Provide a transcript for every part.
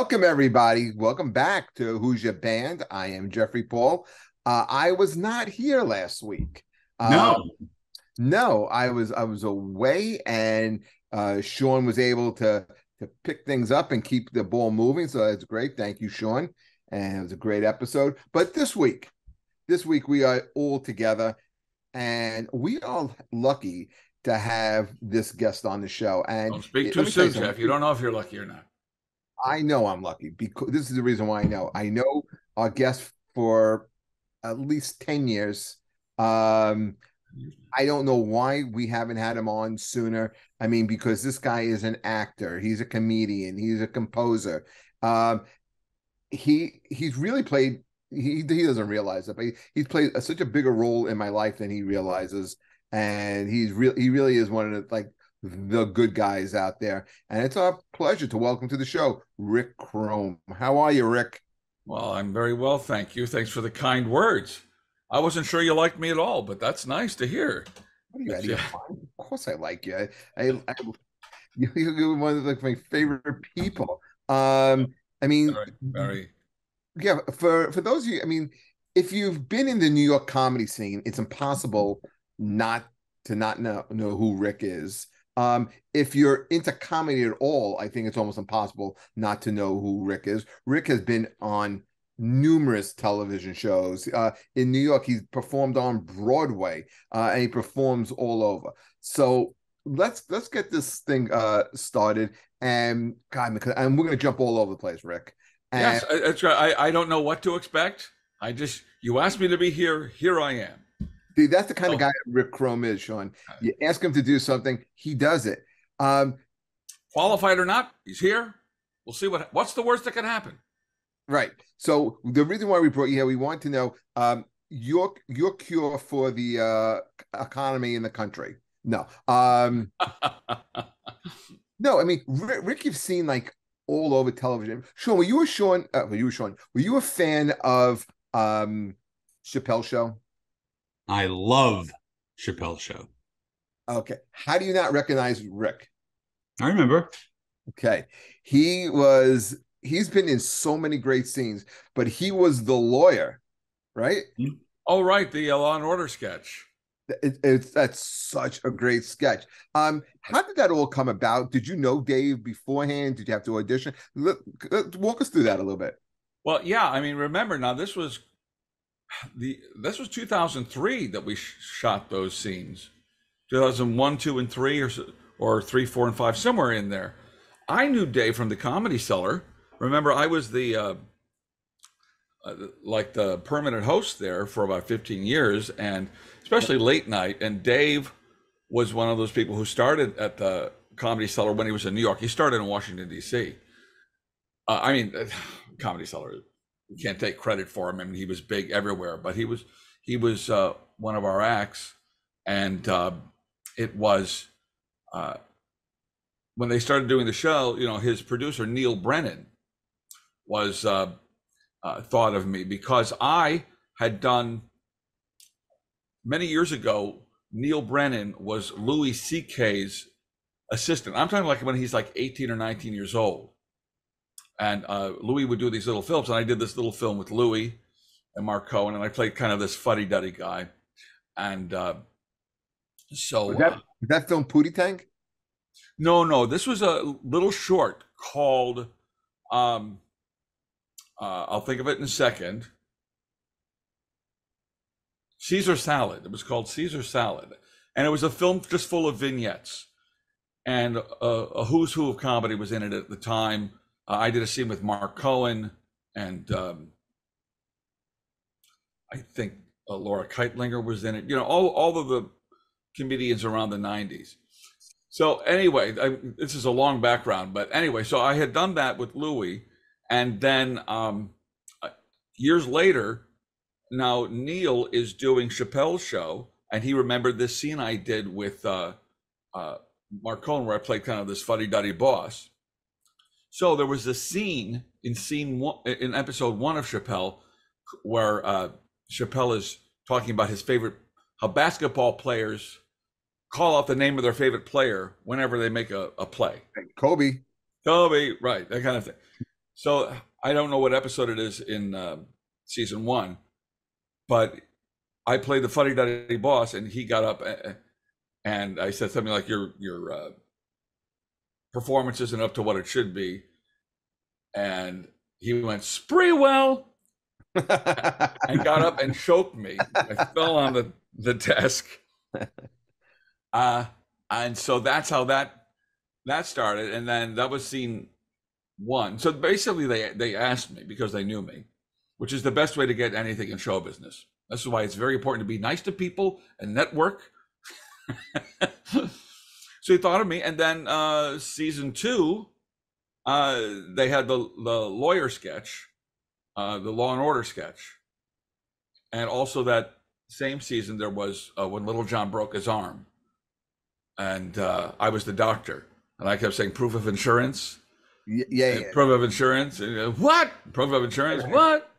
Welcome, everybody. Welcome back to Who's Your Band. I am Jeffrey Paul. I was not here last week. Uh, No. no, I was away, and Sean was able to pick things up and keep the ball moving. So that's great. Thank you, Sean. And it was a great episode. But this week we are all together, and we are lucky to have this guest on the show. And Don't speak let too me tell you soon, something. Jeff. You don't know if you're lucky or not. I know I'm lucky because this is the reason why I know. I know our guest for at least 10 years. I don't know why we haven't had him on sooner. I mean, because this guy is an actor, he's a comedian, he's a composer. Um, he's really played. He doesn't realize it, but he's played such a bigger role in my life than he realizes, and he really is one of the good guys out there. And it's our pleasure to welcome to the show Rick Crom. How are you, Rick? Well, I'm very well, thank you. Thanks for the kind words. I wasn't sure you liked me at all, but that's nice to hear. What are you out That's, of your yeah, mind? Of course, I like you. I you're one of my favorite people. I mean, very, very. yeah. For those of you, I mean, if you've been in the New York comedy scene, it's impossible not to not know who Rick is. If you're into comedy at all, I think it's almost impossible not to know who Rick is. Rick has been on numerous television shows. In New York, he's performed on Broadway, and he performs all over. So let's get this thing started. And God, and we're gonna jump all over the place, Rick. And Yes, that's right. I don't know what to expect. You asked me to be here. Here I am. see, that's the kind of Oh, guy Rick Crom is, Sean. You ask him to do something, he does it. Um, qualified or not, he's here. We'll see what's the worst that can happen. right. So the reason why we brought you here, we want to know your cure for the economy in the country. No. No, I mean Rick, you've seen like all over television. Sean, were you a fan of Chappelle Show? I love Chappelle Show. Okay. How do you not recognize Rick? I remember. Okay. He's been in so many great scenes, but he was the lawyer, right? Oh, right, the Law and Order sketch. That's such a great sketch. How did that all come about? Did you know Dave beforehand? Did you have to audition? Walk us through that a little bit. Well, yeah. I mean, remember now. This was 2003 that we shot those scenes. 2001, 2, and 3, or 3, 4, and 5, somewhere in there. I knew Dave from the Comedy Cellar. Remember, I was the like the permanent host there for about 15 years, and especially late night. And Dave was one of those people who started at the Comedy Cellar when he was in New York. He started in Washington, D.C. I mean, Comedy Cellar. You can't take credit for him. I mean, he was big everywhere, but he was one of our acts, and it was when they started doing the show. You know, his producer Neil Brennan was thought of me because I had done many years ago. Neil Brennan was Louis C.K.'s assistant. I'm talking like when he's like 18 or 19 years old. And Louie would do these little films, and I did this little film with Louie and Mark Cohen, and I played kind of this fuddy-duddy guy. And so Was that film Pootie Tank? no, this was a little short called I'll think of it in a second. Caesar Salad. It was called Caesar Salad, and it was a film just full of vignettes. And a who's who of comedy was in it at the time. I did a scene with Mark Cohen, and I think Laura Keitlinger was in it. You know, all of the comedians around the 90s. So anyway, this is a long background, but anyway, so I had done that with Louie, and then years later, now Neil is doing Chappelle's Show, and he remembered this scene I did with Mark Cohen where I played kind of this fuddy-duddy boss. So there was a scene in episode 1 of Chappelle where Chappelle is talking about how basketball players call out the name of their favorite player whenever they make a play. Kobe. Kobe, right, that kind of thing. So I don't know what episode it is in season 1, but I played the funny daddy boss, and he got up and I said something like, "Your performance isn't up to what it should be," and he went Spreewell and got up and choked me. I fell on the desk, and so that's how that started, and then that was scene 1. So basically, they asked me because they knew me, which is the best way to get anything in show business. This is why it's very important to be nice to people and network. So he thought of me, and then season 2, they had the lawyer sketch, the Law and Order sketch, and also that same season there was when Little John broke his arm, and I was the doctor, and I kept saying proof of insurance, yeah. Proof of insurance, what? Proof of insurance, what?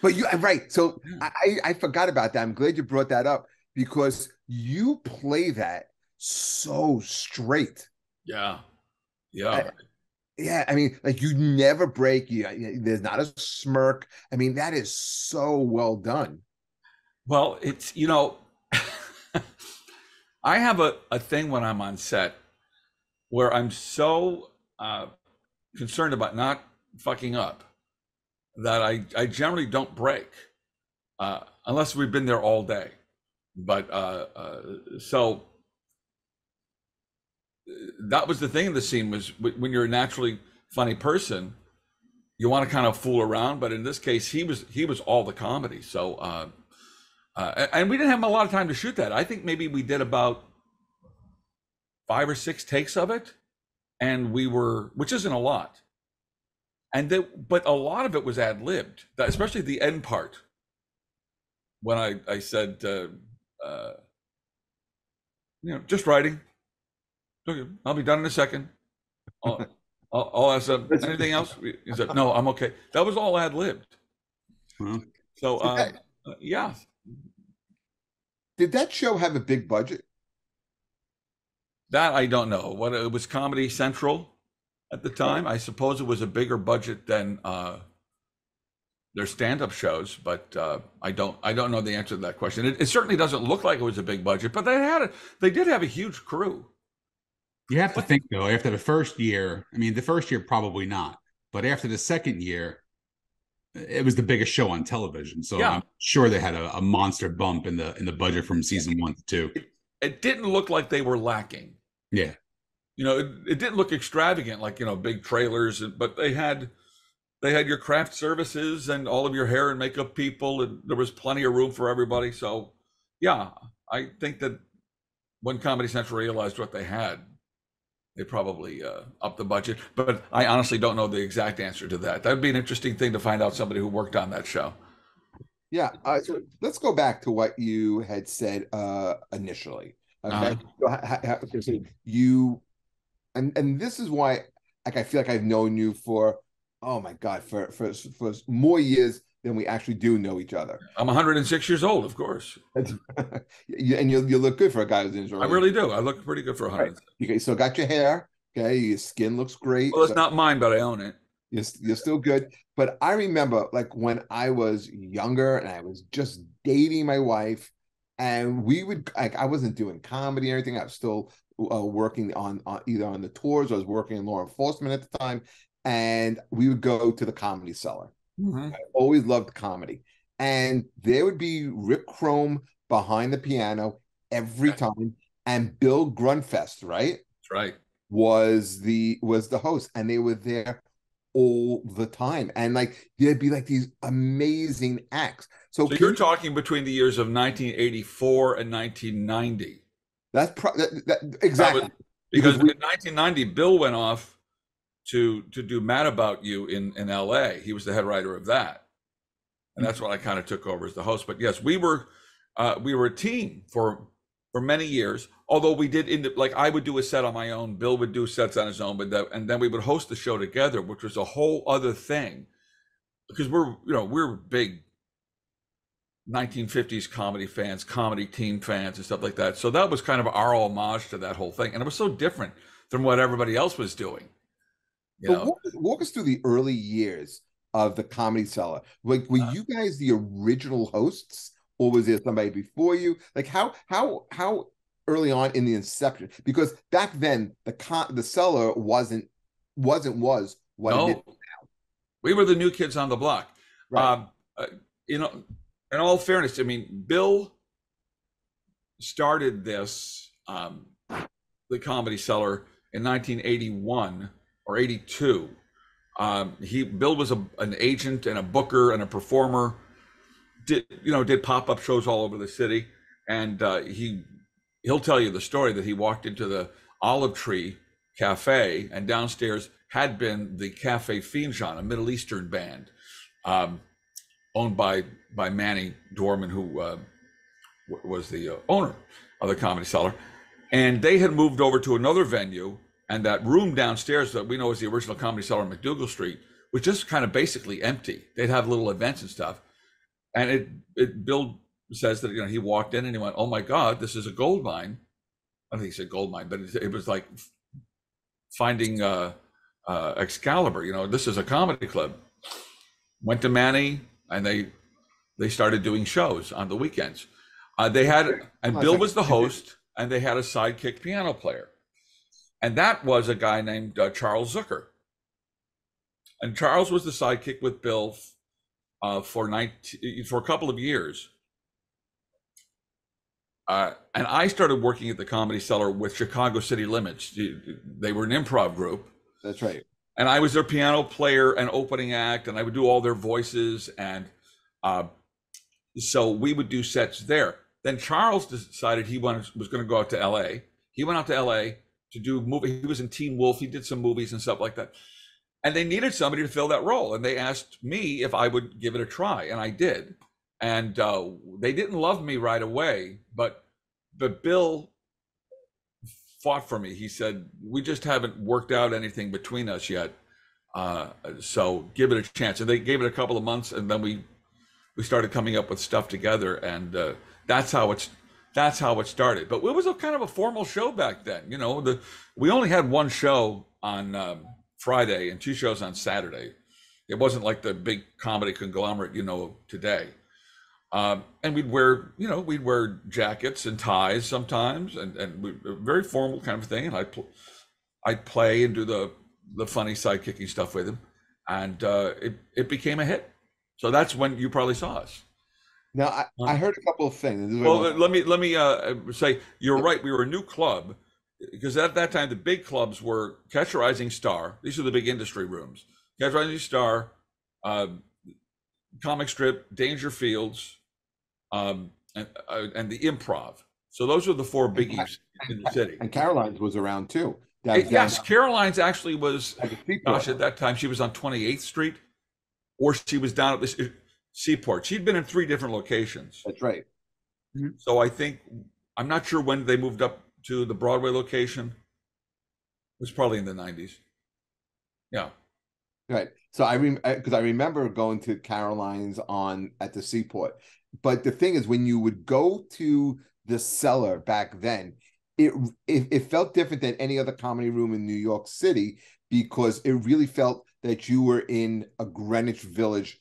But you right. So I forgot about that. I'm glad you brought that up because you play that so straight. Yeah. Yeah, I mean, like you never break. There's not a smirk. I mean, that is so well done. Well, it's I have a thing when I'm on set where I'm so concerned about not fucking up that I generally don't break unless we've been there all day. But so that was the thing in the scene, was when you're a naturally funny person, you want to kind of fool around. But in this case, he was all the comedy. So and we didn't have a lot of time to shoot that. I think maybe we did about 5 or 6 takes of it, and which isn't a lot. But a lot of it was ad-libbed, especially the end part. When I said, just writing. Okay, I'll be done in a second. I'll ask anything else. He said, no, I'm okay. That was all ad-libbed. So, yeah. Did that show have a big budget? That I don't know. What it was, Comedy Central at the time. I suppose it was a bigger budget than their stand-up shows, but I don't know the answer to that question. It certainly doesn't look like it was a big budget, but they did have a huge crew. You have to think though, after the first year, I mean, the first year probably not, but after the second year, it was the biggest show on television. So yeah. I'm sure they had a monster bump in the budget from season 1 to 2. It didn't look like they were lacking. Yeah. It didn't look extravagant, like, big trailers, but they had your craft services and all of your hair and makeup people, and there was plenty of room for everybody. So yeah, I think that when Comedy Central realized what they had, they probably upped the budget, but I honestly don't know the exact answer to that. That'd be an interesting thing to find out, somebody who worked on that show. Yeah. So let's go back to what you had said initially. Okay. So you, and this is why, like, I feel like I've known you for, oh my God, for more years than we actually do know each other. I'm 106 years old, of course. And you look good for a guy who's in his early. I really do. I look pretty good for 100. Right. Okay, so got your hair. Okay, your skin looks great. Well, it's not mine, but I own it. You're still good. But I remember, like, when I was younger and I was just dating my wife, and we would, like, I wasn't doing comedy or anything. I was still working on either on the tours, or I was working in law enforcement at the time, and we would go to the Comedy Cellar. Mm-hmm. I always loved comedy, and there would be Rick Crom behind the piano every time, and Bill Grunfest, right? That's right. Was the host, and they were there all the time, and like there'd be like these amazing acts. So you're talking between the years of 1984 and 1990. That's exactly because in 1990, Bill went off to do Mad About You in LA. He was the head writer of that, and that's when I kind of took over as the host. But yes, we were a team for many years. Although we did like I would do a set on my own, Bill would do sets on his own, and then we would host the show together, which was a whole other thing, because we're big 1950s comedy fans, comedy team fans, and stuff like that. So that was kind of our homage to that whole thing, and it was so different from what everybody else was doing. You But know, walk us through the early years of the Comedy Cellar. Like, were you guys the original hosts, or was there somebody before you? Like, how early on in the inception? Because back then, the Cellar was what it is. no, we were the new kids on the block. Right. Uh, you know, in all fairness, I mean, Bill started this, the Comedy Cellar in 1981 or 82. Bill was an agent and a booker and a performer. Did pop-up shows all over the city, and he'll tell you the story that he walked into the Olive Tree Cafe, and downstairs had been the Cafe Finjan, a Middle Eastern band, owned by Manny Dorman, who was the owner of the Comedy Cellar, and they had moved over to another venue, and that room downstairs that we know as the original Comedy Cellar on McDougal Street was just kind of basically empty. They'd have little events and stuff, and Bill says that he walked in and he went, "Oh my God, this is a gold mine." I don't think he said gold mine, but it was like finding Excalibur. This is a comedy club. Went to Manny, and they started doing shows on the weekends. Bill was the host, and they had a sidekick piano player, and that was a guy named Charles Zucker. And Charles was the sidekick with Bill for a couple of years. And I started working at the Comedy Cellar with Chicago City Limits. They were an improv group. That's right. And I was their piano player and opening act, and I would do all their voices. And so we would do sets there. Then Charles decided he was going to go out to LA. He went out to LA to do movie. He was in Teen Wolf. He did some movies and stuff like that. And they needed somebody to fill that role. And they asked me if I would give it a try. And I did. And they didn't love me right away, but Bill fought for me. He said, "We just haven't worked out anything between us yet. So give it a chance." And they gave it a couple of months, and then we started coming up with stuff together, and that's how it started. But it was a kind of a formal show back then. We only had one show on Friday and two shows on Saturday. It wasn't like the big comedy conglomerate today. And we'd wear jackets and ties sometimes, and very formal kind of thing. And I'd play and do the funny sidekicking stuff with him, and it became a hit. So that's when you probably saw us. Now I heard a couple of things. Well, let me say you're right. We were a new club because at that time the big clubs were Catch a Rising Star. These are the big industry rooms. Catch a Rising Star, Comic Strip, Dangerfields, and the Improv. So those are the four biggies in the city. And Caroline's was around too. Yes, Caroline's actually was. Gosh, at that time she was on 28th Street, or she was down at the Seaport. She'd been in 3 different locations. That's right. Mm-hmm. So I'm not sure when they moved up to the Broadway location. It was probably in the 90s. Yeah. Right. So I remember going to Caroline's at the Seaport. But the thing is, when you would go to the Cellar back then, it felt different than any other comedy room in New York City, because it really felt that you were in a Greenwich Village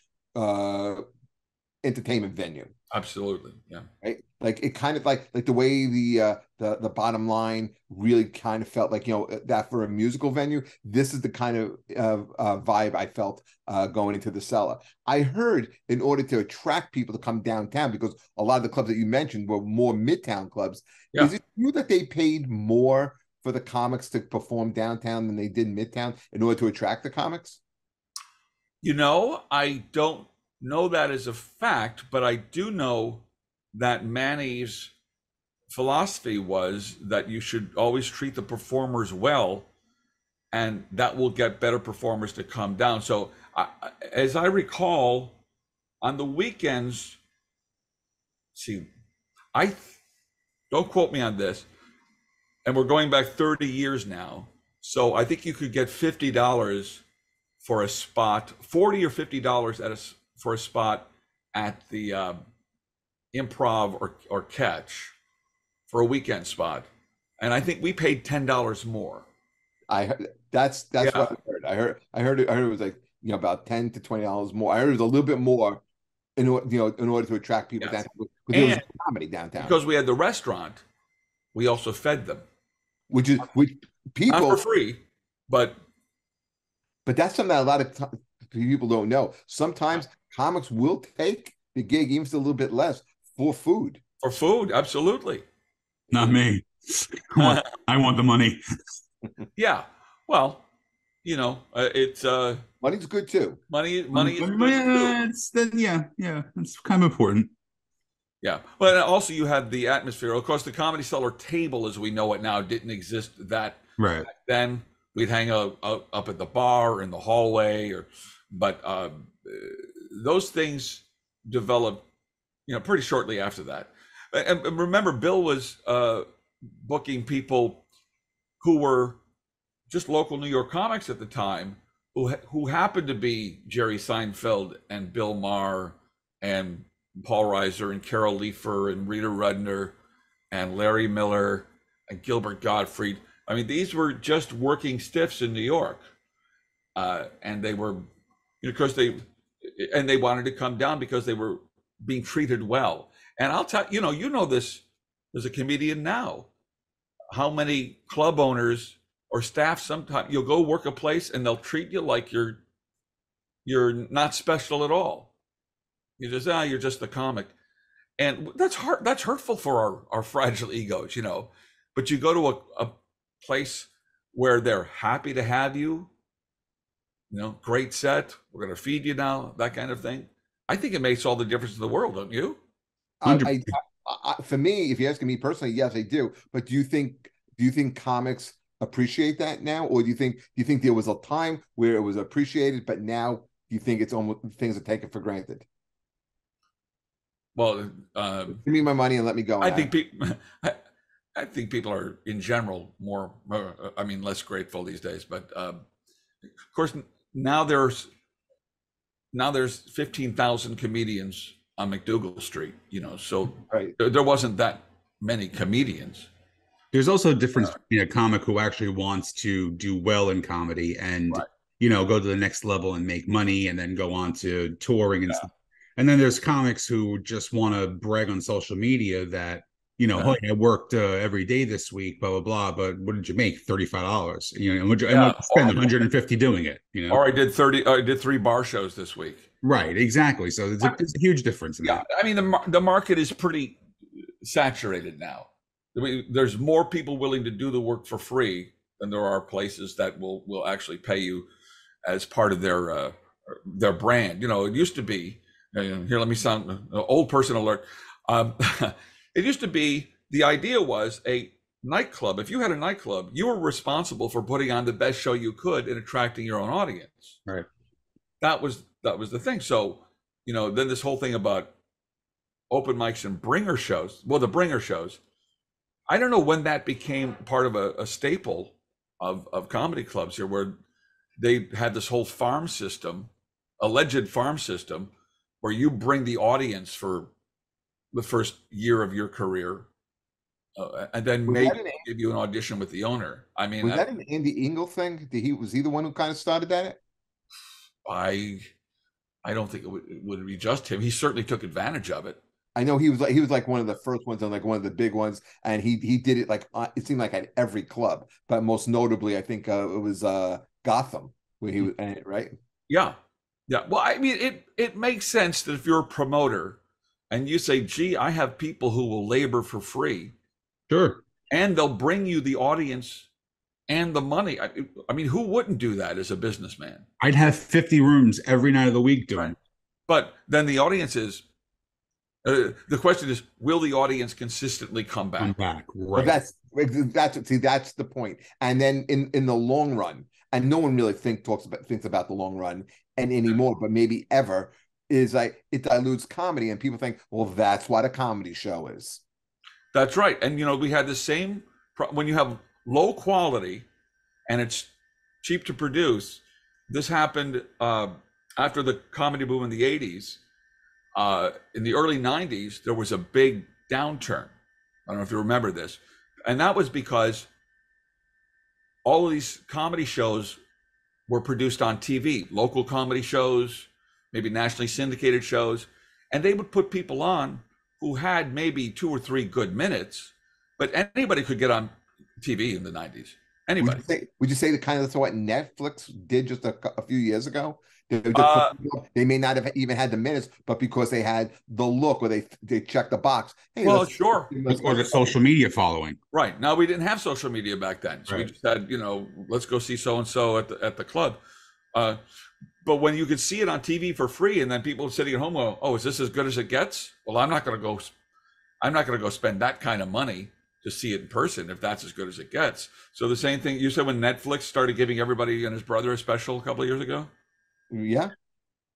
entertainment venue. Absolutely, yeah. Right, like it kind of like the way the bottom line really kind of felt like that for a musical venue. This is the kind of vibe I felt going into the Cellar. I heard in order to attract people to come downtown, because a lot of the clubs that you mentioned were more midtown clubs. Yeah. Is it true that they paid more for the comics to perform downtown than they did midtown in order to attract the comics? I don't know that as a fact, but I do know that Manny's philosophy was that you should always treat the performers well, and that will get better performers to come down. So as I recall, on the weekends, don't quote me on this, and we're going back 30 years now, so I think you could get $50 for a spot, $40 or $50 for a spot at the Improv or Catch for a weekend spot, and I think we paid $10 more. I That's Yeah, what I heard it was like, about $10 to $20 more. I heard it was a little bit more in order to attract people yes. downtown, because there was And no comedy downtown, because we had the restaurant, we also fed them. which Not for people, free, but but that's something that a lot of people don't know. Sometimes comics will take the gig, even if it's a little bit less, for food. for food, absolutely. Not me. I want the money. Yeah. Well, it's Money's good too. money is good too. It's then yeah, it's kind of important. Yeah. But also you had the atmosphere. Of course, the Comedy Cellar table as we know it now didn't exist that Right. then. We'd hang out up at the bar in the hallway, but those things developed, pretty shortly after that. And remember, Bill was booking people who were just local New York comics at the time, who happened to be Jerry Seinfeld and Bill Maher and Paul Reiser and Carol Leifer and Rita Rudner and Larry Miller and Gilbert Gottfried. I mean, these were just working stiffs in New York, and they were, because they wanted to come down because they were being treated well. And I'll tell you know this as a comedian now, how many club owners or staff, sometimes you'll go work a place and they'll treat you like you're not special at all. You just you're just a comic, and that's hard. That's hurtful for our fragile egos, But you go to a place where they're happy to have you, great set, we're going to feed you now, that kind of thing. I think it makes all the difference in the world, don't you? For me, if you're asking me personally, yes, I do. But do you think comics appreciate that now, or do you think there was a time where it was appreciated, but now you think it's almost things are taken for granted? Well, give me my money and let me go. I think people are in general more, less grateful these days. But of course, now there's 15,000 comedians on McDougal Street. So right. There wasn't that many comedians. There's also a difference between a comic who actually wants to do well in comedy and go to the next level and make money and then go on to touring and stuff. And then there's comics who just want to brag on social media that, hey, I worked every day this week, blah, blah, blah. But what did you make? $35. And would you spend 150 doing it? Or I did 3 bar shows this week. Right. Exactly. So there's a huge difference in that. I mean, the market is pretty saturated now. There's more people willing to do the work for free than there are places that will actually pay you as part of their brand. It used to be, here, let me sound old person alert. It used to be, the idea was a nightclub. If you had a nightclub, you were responsible for putting on the best show you could and attracting your own audience. Right. That was the thing. So, then this whole thing about open mics and bringer shows. Well, the bringer shows, I don't know when that became part of a staple of comedy clubs here, where they had this whole alleged farm system, where you bring the audience for the first year of your career, and then maybe give you an audition with the owner. I mean, was that an Andy Engel thing? Was he the one who kind of started that? I don't think it would be just him. He certainly took advantage of it. I know he was like one of the first ones and like one of the big ones, and he did it like it seemed like at every club, but most notably I think it was Gotham where he was, right? Yeah. Well, I mean, it makes sense that if you're a promoter and you say, "Gee, I have people who will labor for free," sure, and they'll bring you the audience and the money. I mean, who wouldn't do that as a businessman? I'd have 50 rooms every night of the week doing it. But then the audience is. The question is, will the audience consistently come back? Right. Well, that's the point. And then in the long run, and no one really thinks about the long run and anymore, but maybe ever, is like it dilutes comedy, and people think, well, that's what a comedy show is. That's right. And we had the same when you have low quality and it's cheap to produce. This happened after the comedy boom in the 80s. In the early 90s, there was a big downturn. I don't know if you remember this. And that was because all of these comedy shows were produced on TV, local comedy shows, maybe nationally syndicated shows, and they would put people on who had maybe 2 or 3 good minutes, but anybody could get on TV in the 90s. Anybody. Would you say the kind of what Netflix did just a few years ago? They may not have even had the minutes, but because they had the look, or they checked the box. Hey, well, sure. Or the social media following. Right. Now, we didn't have social media back then. So we just had, let's go see so-and-so at the club. But when you could see it on TV for free, and then people sitting at home go, oh, is this as good as it gets? Well, I'm not going to go spend that kind of money to see it in person if that's as good as it gets. So the same thing you said when Netflix started giving everybody and his brother a special a couple of years ago. Yeah.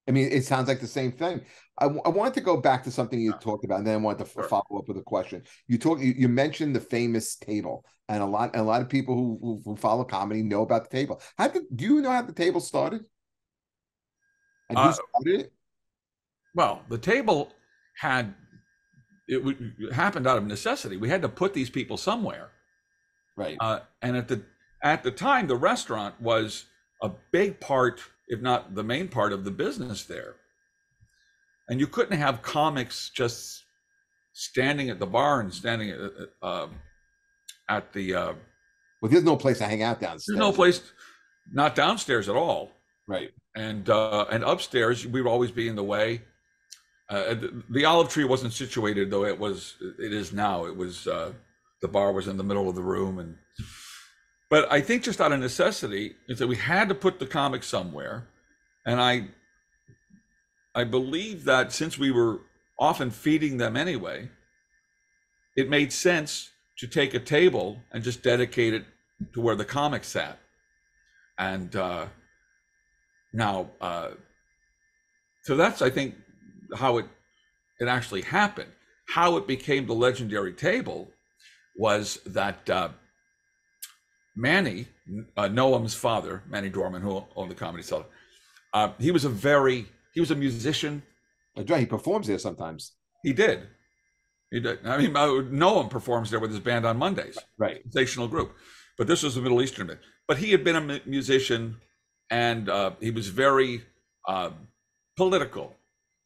I mean, it sounds like the same thing. I wanted to go back to something you talked about, and then I wanted to follow up with a question. You mentioned the famous table, and a lot of people who follow comedy know about the table. Do you know how the table started? And who started it? Well, the table happened out of necessity. We had to put these people somewhere, right? And at the time, the restaurant was a big part, if not the main part, of the business there. And you couldn't have comics just standing at the bar and standing at the. Well, there's no place to hang out downstairs. There's no place, not downstairs at all. Right. And upstairs, we would always be in the way. The olive tree wasn't situated, though it is now. It was the bar was in the middle of the room, but I think just out of necessity is that we had to put the comics somewhere, and I believe that since we were often feeding them anyway, it made sense to take a table and just dedicate it to where the comics sat, and now so that's, I think, how it actually happened. How it became the legendary table was that Manny, Noam's father, Manny Dorman, who owned the Comedy Cellar, he was a musician. He performs there sometimes. He did. I mean, Noam performs there with his band on Mondays. Right. Sensational group. But this was a Middle Eastern band. But he had been a musician, and he was very political.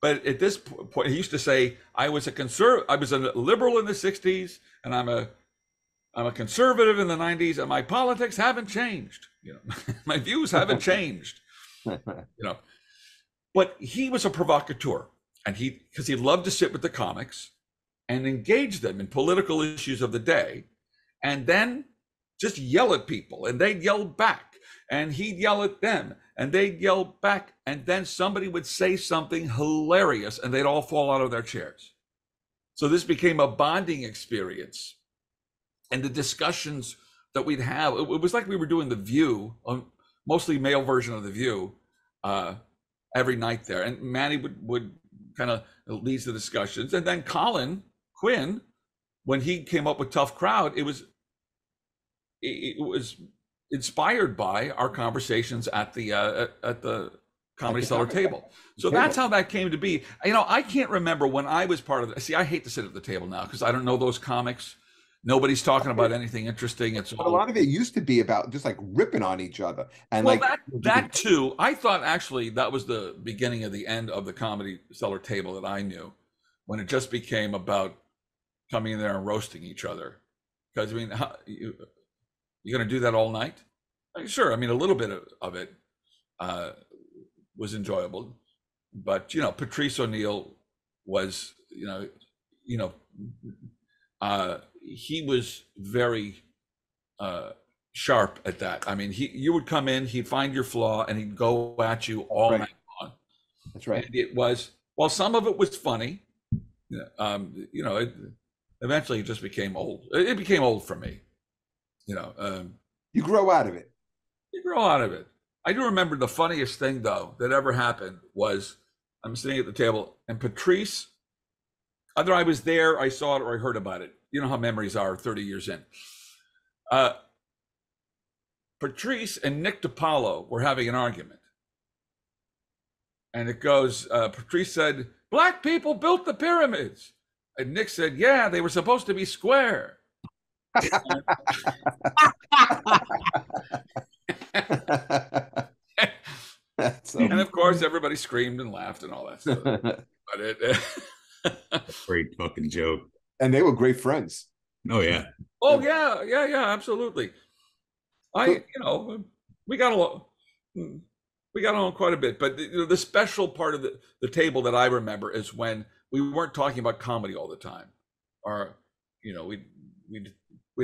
But at this point, he used to say, I was a liberal in the 60s, and I'm a conservative in the 90s, and my politics haven't changed. My views haven't changed. But he was a provocateur, and because he loved to sit with the comics and engage them in political issues of the day, and then just yell at people, and they'd yell back, and he'd yell at them, and they'd yell back, and then somebody would say something hilarious, and they'd all fall out of their chairs. So this became a bonding experience. And the discussions that we'd have, it was like we were doing The View, a mostly male version of The View, every night there. And Manny would kind of lead the discussions. And then Colin Quinn, when he came up with Tough Crowd, it was inspired by our conversations at the Comedy Cellar table. So that's how that came to be. I can't remember when I was part of it. See, I hate to sit at the table now because I don't know those comics. Nobody's talking about anything interesting. But a lot of it used to be about just like ripping on each other. And that too, I thought actually that was the beginning of the end of the Comedy Cellar table that I knew, when it just became about coming in there and roasting each other. Because you're going to do that all night? Sure. I mean, a little bit of it was enjoyable, but Patrice O'Neill was, he was very sharp at that. I mean, you would come in, he'd find your flaw, and he'd go at you all night long. That's right. And it was, while some of it was funny, eventually it just became old. It became old for me. You grow out of it. You grow out of it. I do remember the funniest thing, though, that ever happened was I'm sitting at the table, and Patrice, either I was there, I saw it, or I heard about it. You know how memories are 30 years in. Patrice and Nick DiPaolo were having an argument. And it goes, Patrice said, "Black people built the pyramids." And Nick said, "Yeah, they were supposed to be square." And of course, everybody screamed and laughed and all that stuff. But great fucking joke. And they were great friends. Oh yeah. Oh yeah, absolutely. We got along. We got along quite a bit, but the special part of the table that I remember is when we weren't talking about comedy all the time, or we'd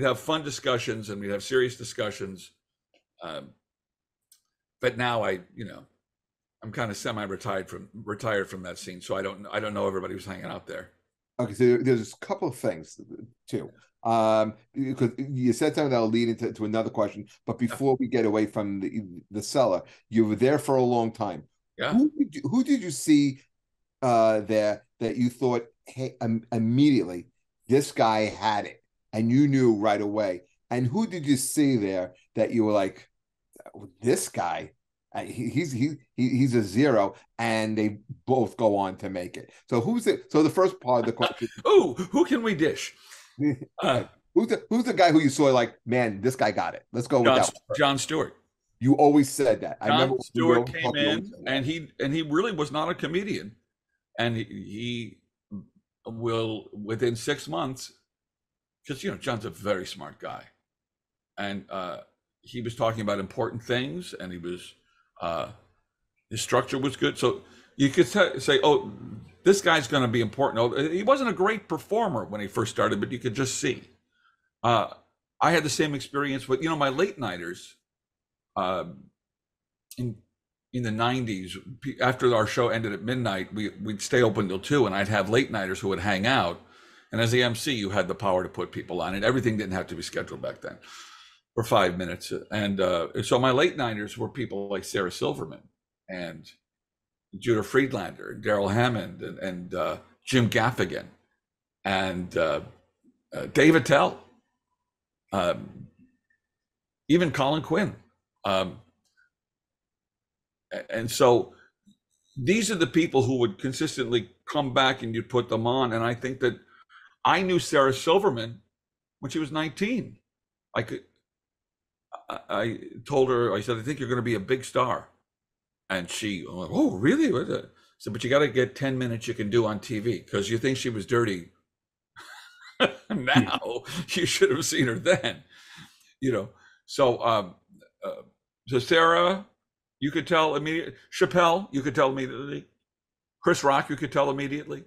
have fun discussions and we'd have serious discussions. But now I'm kind of retired from that scene, so I don't know everybody who's hanging out there. Okay, so there's a couple of things too. Because you said something that'll lead into another question, but before we get away from the cellar, you were there for a long time. Yeah. Who did you see there that you thought, hey, immediately this guy had it, and you knew right away? And who did you see there that you were like, this guy, he's a zero, and they both go on to make it? So who's it? So the first part of the question. Ooh, who can we dish? Who's the guy who you saw like, man, this guy got it? Let's go with that one. John Stewart. You always said that. I remember Stewart came in, and he really was not a comedian, and he will within 6 months, because John's a very smart guy, and he was talking about important things, and he was his structure was good, so you could say, oh, this guy's going to be important. He wasn't a great performer when he first started, but you could just see. I had the same experience with, my late nighters in the 90s. After our show ended at midnight, we'd stay open till 2, and I'd have late nighters who would hang out. And as the MC, you had the power to put people on, and everything didn't have to be scheduled back then for 5 minutes. And so my late nighters were people like Sarah Silverman and Judah Friedlander, and Daryl Hammond, and Jim Gaffigan, and Dave Attell, even Colin Quinn. And so these are the people who would consistently come back, and you'd put them on. And I think that I knew Sarah Silverman when she was 19. I told her, I said, I think you're going to be a big star. And she, oh, really? I said, but you got to get 10 minutes you can do on TV, because you think she was dirty now. You should have seen her then, So, so Sarah, you could tell immediately. Chappelle, you could tell immediately. Chris Rock, you could tell immediately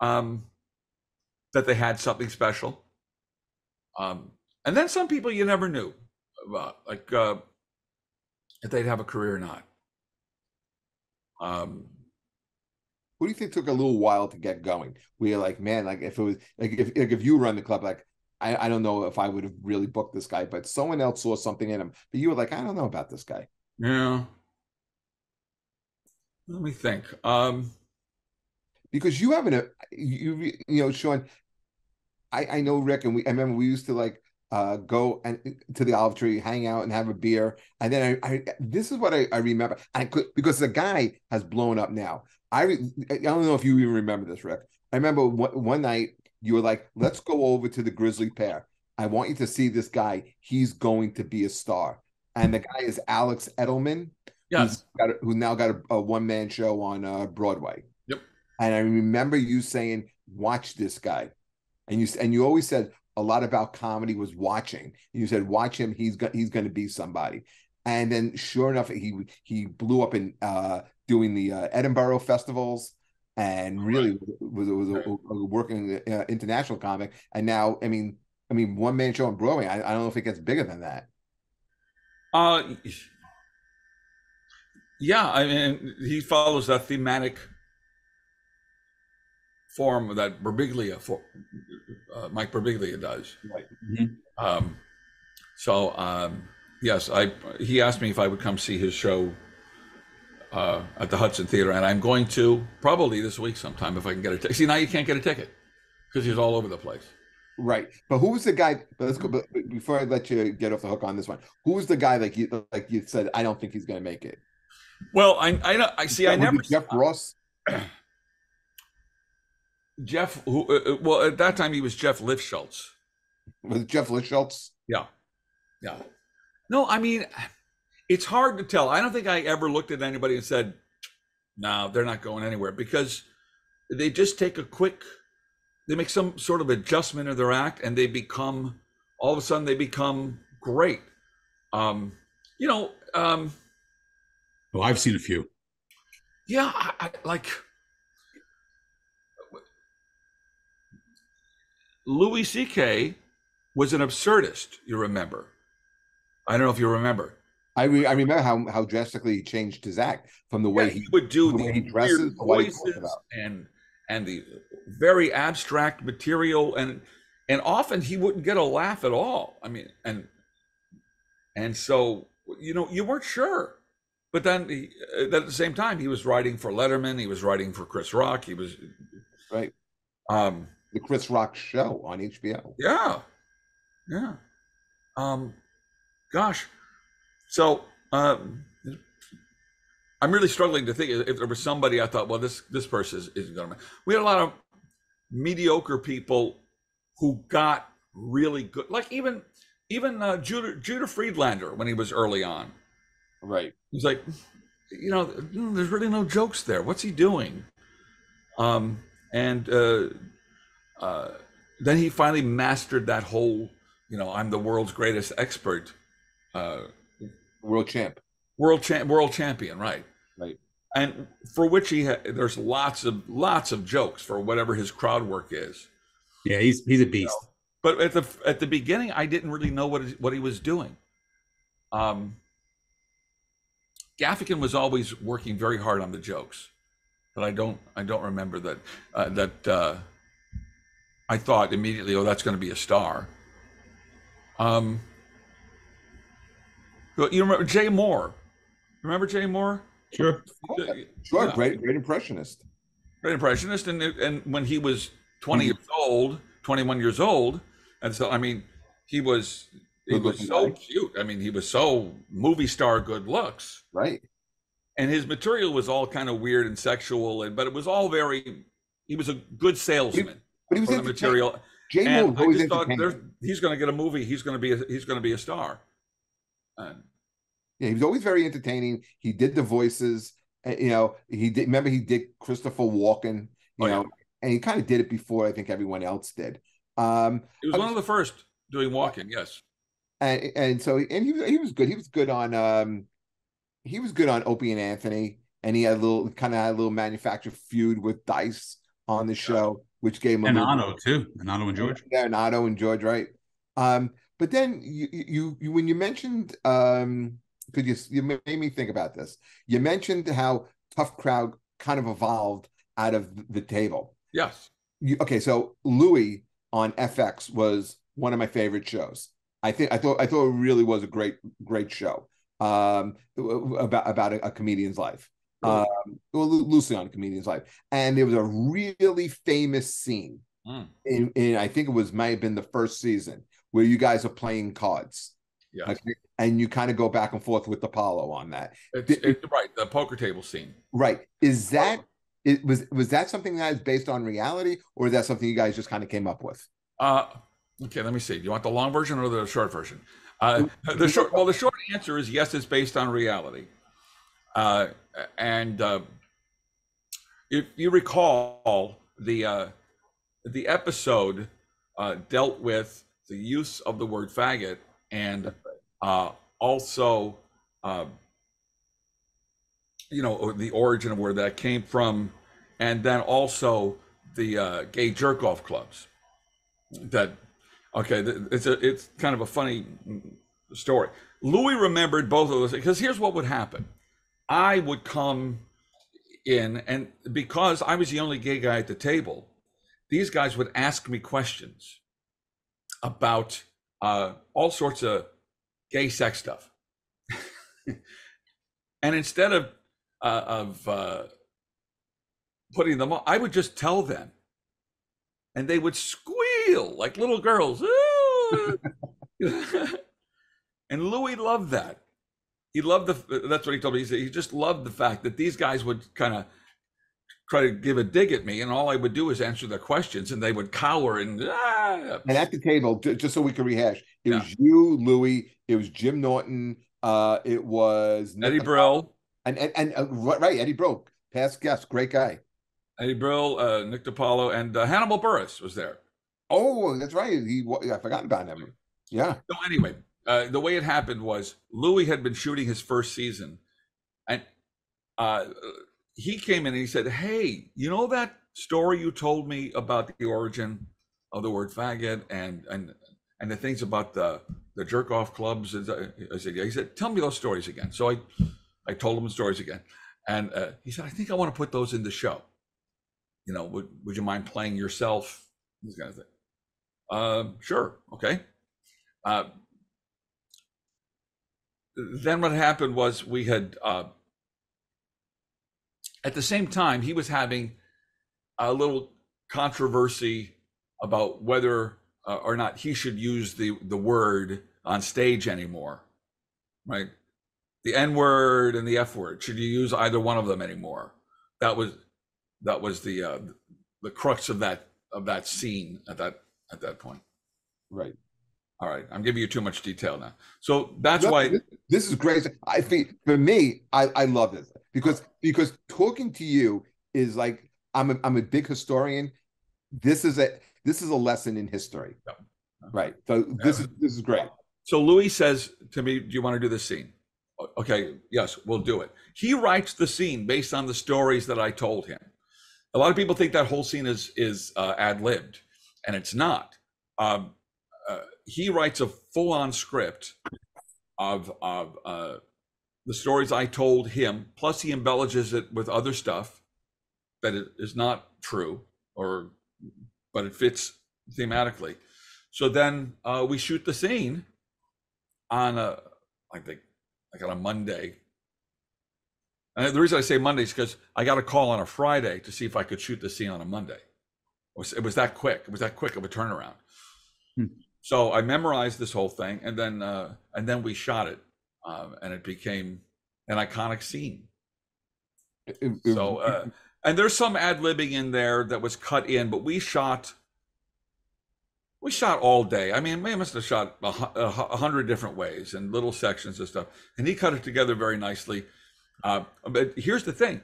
that they had something special. And then some people you never knew about, like if they'd have a career or not. Who do you think took a little while to get going? We are like, man, like if it was like if you run the club, like I don't know if I would have really booked this guy, but someone else saw something in him. But you were like, I don't know about this guy. Yeah. Let me think. Because you haven't, Sean. I know Rick, and I remember we used to like go to the Olive Tree, hang out, and have a beer. And then this is what I remember. Because the guy has blown up now. I don't know if you even remember this, Rick. I remember one night you were like, let's go over to the Grizzly Pear. I want you to see this guy. He's going to be a star. And the guy is Alex Edelman. Yes. Who now got a one-man show on Broadway. Yep. And I remember you saying, watch this guy. And you always said a lot about comedy was watching. And you said, watch him. He's going to be somebody. And then sure enough, he blew up in doing the Edinburgh festivals, and really was a working international comic. And now, I mean, one man show on Broadway. I don't know if it gets bigger than that. Yeah, I mean, he follows that thematic form that Mike Birbiglia does. Right. Mm-hmm. Yes, he asked me if I would come see his show at the Hudson Theater, and I'm going to probably this week sometime if I can get a ticket. See, now you can't get a ticket because he's all over the place. Right, but who was the guy? But let's go. But before I let you get off the hook on this one, who was the guy like you said? I don't think he's going to make it. Well, I see. I never. Jeff Ross. Jeff, who? Well, at that time he was Jeff Lifschultz. With Jeff Lischultz? Yeah. Yeah. No, I mean, it's hard to tell. I don't think I ever looked at anybody and said, no, they're not going anywhere, because they just take they make some sort of adjustment in their act, and all of a sudden they become great. You know, Well, I've seen a few. yeah, I like Louis C.K. was an absurdist, you remember. I don't know if you remember. I remember how drastically he changed his act from the way he would do the way he dresses, the way he talks voices, about. and the very abstract material, and often he wouldn't get a laugh at all. I mean, and so, you know, you weren't sure. But then at the same time, he was writing for Letterman, he was writing for Chris Rock, he was right. The Chris Rock Show on HBO. Yeah. Yeah. Gosh. So I'm really struggling to think if there was somebody I thought, well, this person isn't going to. We had a lot of mediocre people who got really good, like even Judah Friedlander when he was early on. Right. He's like, you know, there's really no jokes there. What's he doing? Then he finally mastered that whole, you know, I'm the world's greatest expert. World champion, right? Right. And for which there's lots of jokes for whatever his crowd work is. Yeah, he's a beast. You know? But at the beginning, I didn't really know what he was doing. Gaffigan was always working very hard on the jokes, but I don't remember that I thought immediately, oh, that's going to be a star. You remember Jay Moore? Remember Jay Moore? Sure. Sure. Yeah. Great impressionist. Great impressionist, and when he was 21 years old, and so I mean, he was so cute. I mean, he was so movie star good looks. Right. And his material was all kind of weird and sexual, but it was all he was a good salesman but he was for the material. Jay and Moore I just thought he's going to get a movie. He's going to be a star. Yeah, he was always very entertaining. He did the voices. You know, he did. Remember, he did Christopher Walken. You know, and he kind of did it before I think everyone else did. He was one of the first doing Walken. Yes. And so he was good. He was good on Opie and Anthony, and he had a little manufactured feud with Dice on the show, which gave him Otto too, and Otto and George. Yeah, and Otto and George, right? But then you when you mentioned because you made me think about this. You mentioned how Tough Crowd kind of evolved out of the table. Yes. Okay, so Louie on FX was one of my favorite shows. I thought it really was a great show about a comedian's life. Loosely on a comedian's life, and there was a really famous scene in I think might have been the first season where you guys are playing cards. Yeah. Okay? And you kind of go back and forth with Apollo on that. It's right, the poker table scene. Right. Was that something that is based on reality, or is that something you guys just kind of came up with? Okay, let me see. Do you want the long version or the short version? The short answer is yes, it's based on reality. And if you recall, the episode dealt with the use of the word faggot, and also the origin of where that came from, and then also the gay jerk-off clubs. It's kind of a funny story. Louie remembered both of those, because here's what would happen. I would come in, and because I was the only gay guy at the table, these guys would ask me questions about all sorts of gay sex stuff. And instead of putting them on, I would just tell them, and they would squeal like little girls. And Louie loved that. He loved that's what he told me. He just loved the fact that these guys would kind of try to give a dig at me, and all I would do is answer their questions, and they would cower and at the table, just so we can rehash, it was you, Louie, it was Jim Norton, it was Eddie Brill, and right, Eddie Brill, past guest, great guy. Eddie Brill, Nick DiPaolo, and Hannibal Buress was there. Oh, that's right. I forgot about him. Yeah. So anyway, the way it happened was Louie had been shooting his first season, and he came in and he said, "Hey, you know that story you told me about the origin of the word faggot and the things about the jerk off clubs?" I said, "Yeah." He said, "Tell me those stories again." So I told him the stories again, and he said, "I think I want to put those in the show. You know, would you mind playing yourself?" This kind of thing. Sure, okay. Then what happened was we had. At the same time, he was having a little controversy about whether or not he should use the word on stage anymore, right? The N word and the F word. Should you use either one of them anymore? That was the crux of that scene at that point. Right. All right, I'm giving you too much detail now. So that's why this is great. I think for me, I love this because talking to you is like I'm a big historian. This is a lesson in history, right? So this is great. So Louie says to me, "Do you want to do this scene?" Okay, yes, we'll do it. He writes the scene based on the stories that I told him. A lot of people think that whole scene is ad-libbed, and it's not. He writes a full-on script of the stories I told him, plus he embellishes it with other stuff that is not true, but it fits thematically. So then we shoot the scene on a Monday. And the reason I say Monday is because I got a call on a Friday to see if I could shoot the scene on a Monday. It was that quick. It was that quick of a turnaround. So I memorized this whole thing, and then we shot it, and it became an iconic scene. So and there's some ad-libbing in there that was cut in, but we shot all day. I mean, we must have shot 100 different ways and little sections and stuff, and he cut it together very nicely. But here's the thing: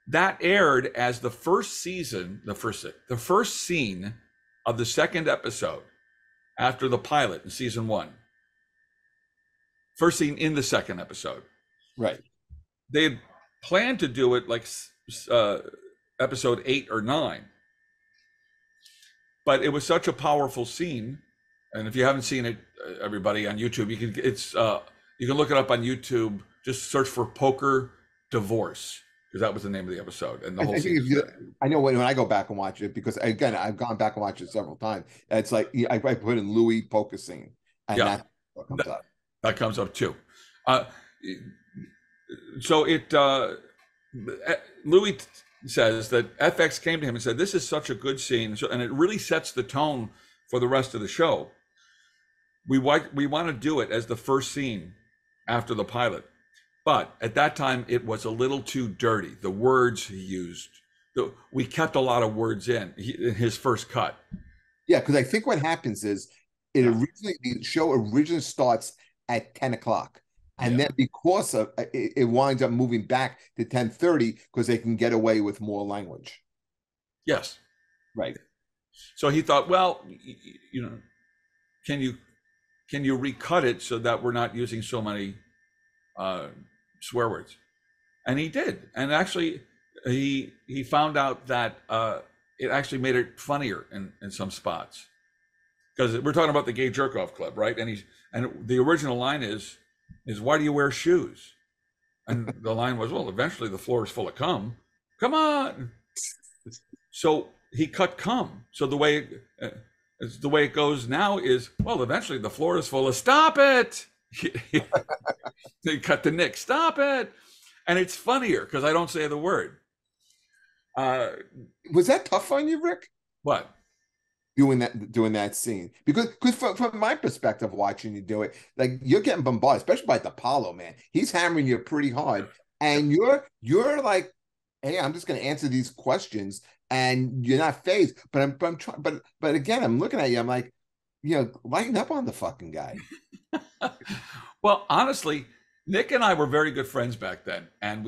that aired as the first scene of the second episode after the pilot in season 1. First scene in the second episode. Right. They had planned to do it like episode 8 or 9. But it was such a powerful scene. And if you haven't seen it, everybody on YouTube, you can look it up on YouTube. Just search for Poker Divorce, because that was the name of the episode. And the whole I know when I go back and watch it, because again, I've gone back and watched it several times. It's like I put in Louie poker scene, and that's what comes up. That comes up too. So Louie says that FX came to him and said, "This is such a good scene, and it really sets the tone for the rest of the show. We want to do it as the first scene after the pilot." But at that time, it was a little too dirty. The words he used, we kept a lot of words in his first cut. Yeah, because I think what happens is the show originally starts at 10 o'clock. And then because of it winds up moving back to 10:30 because they can get away with more language. Yes. Right. So he thought, well, can you recut it so that we're not using so many swear words? And he did. And actually he found out that it actually made it funnier in some spots, because we're talking about the gay jerk off club, right? And the original line is "Why do you wear shoes?" And the line was, "Well, eventually the floor is full of cum. Come on." So he cut cum. So the way it goes now is, "Well, eventually the floor is full of stop it." They cut the Nick, "Stop it," and it's funnier because I don't say the word. Was that tough on you, Rick? What? Doing that scene, because from my perspective, watching you do it, like you're getting bombarded, especially by DiPaolo, man. He's hammering you pretty hard, and you're like hey, I'm just going to answer these questions, and you're not phased. But I'm trying. But again, I'm looking at you. I'm like, lighten up on the fucking guy. Well, honestly, Nick and I were very good friends back then, and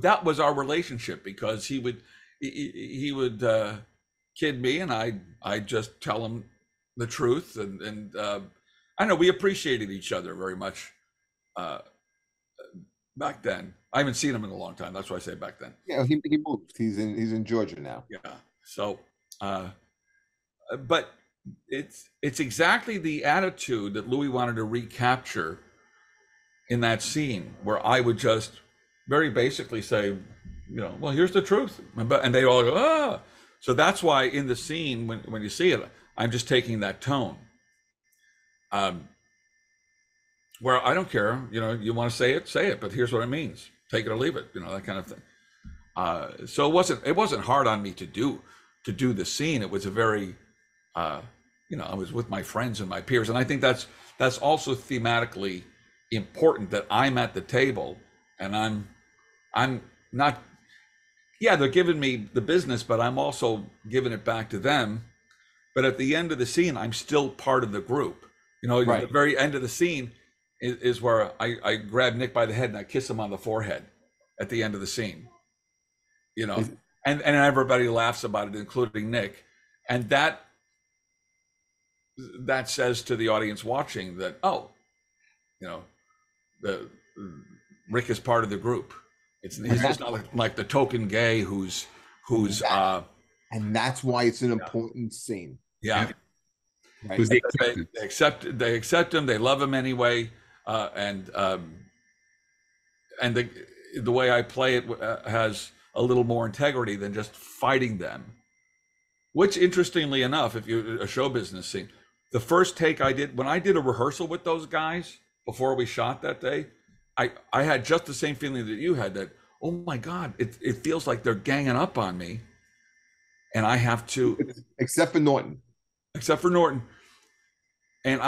that was our relationship, because he would kid me, and I just tell him the truth, and I know we appreciated each other very much back then. I haven't seen him in a long time. That's why I say back then. Yeah, he moved. He's in Georgia now. Yeah. So, but it's exactly the attitude that Louie wanted to recapture in that scene, where I would just very basically say, well, here's the truth, and they all go, ah. So that's why in the scene, when you see it, I'm just taking that tone. Where I don't care, you want to say it, but here's what it means. Take it or leave it, that kind of thing. So it wasn't hard on me to do the scene. It was a very, I was with my friends and my peers, and I think that's also thematically important, that I'm at the table, and I'm not. Yeah, they're giving me the business, but I'm also giving it back to them. But at the end of the scene, I'm still part of the group. Right. At the very end of the scene is where I grab Nick by the head and I kiss him on the forehead at the end of the scene. And everybody laughs about it, including Nick. And that says to the audience watching that, Rick is part of the group. He's just not like the token gay who's and that's why it's an important scene. Yeah. Right. They accept him, they love him anyway, and the way I play it has a little more integrity than just fighting them. Which, interestingly enough, if you're a show business scene, the first take I did when I did a rehearsal with those guys before we shot that day, I had just the same feeling that you had, that, oh my God, it feels like they're ganging up on me. And I have to. Except for Norton. And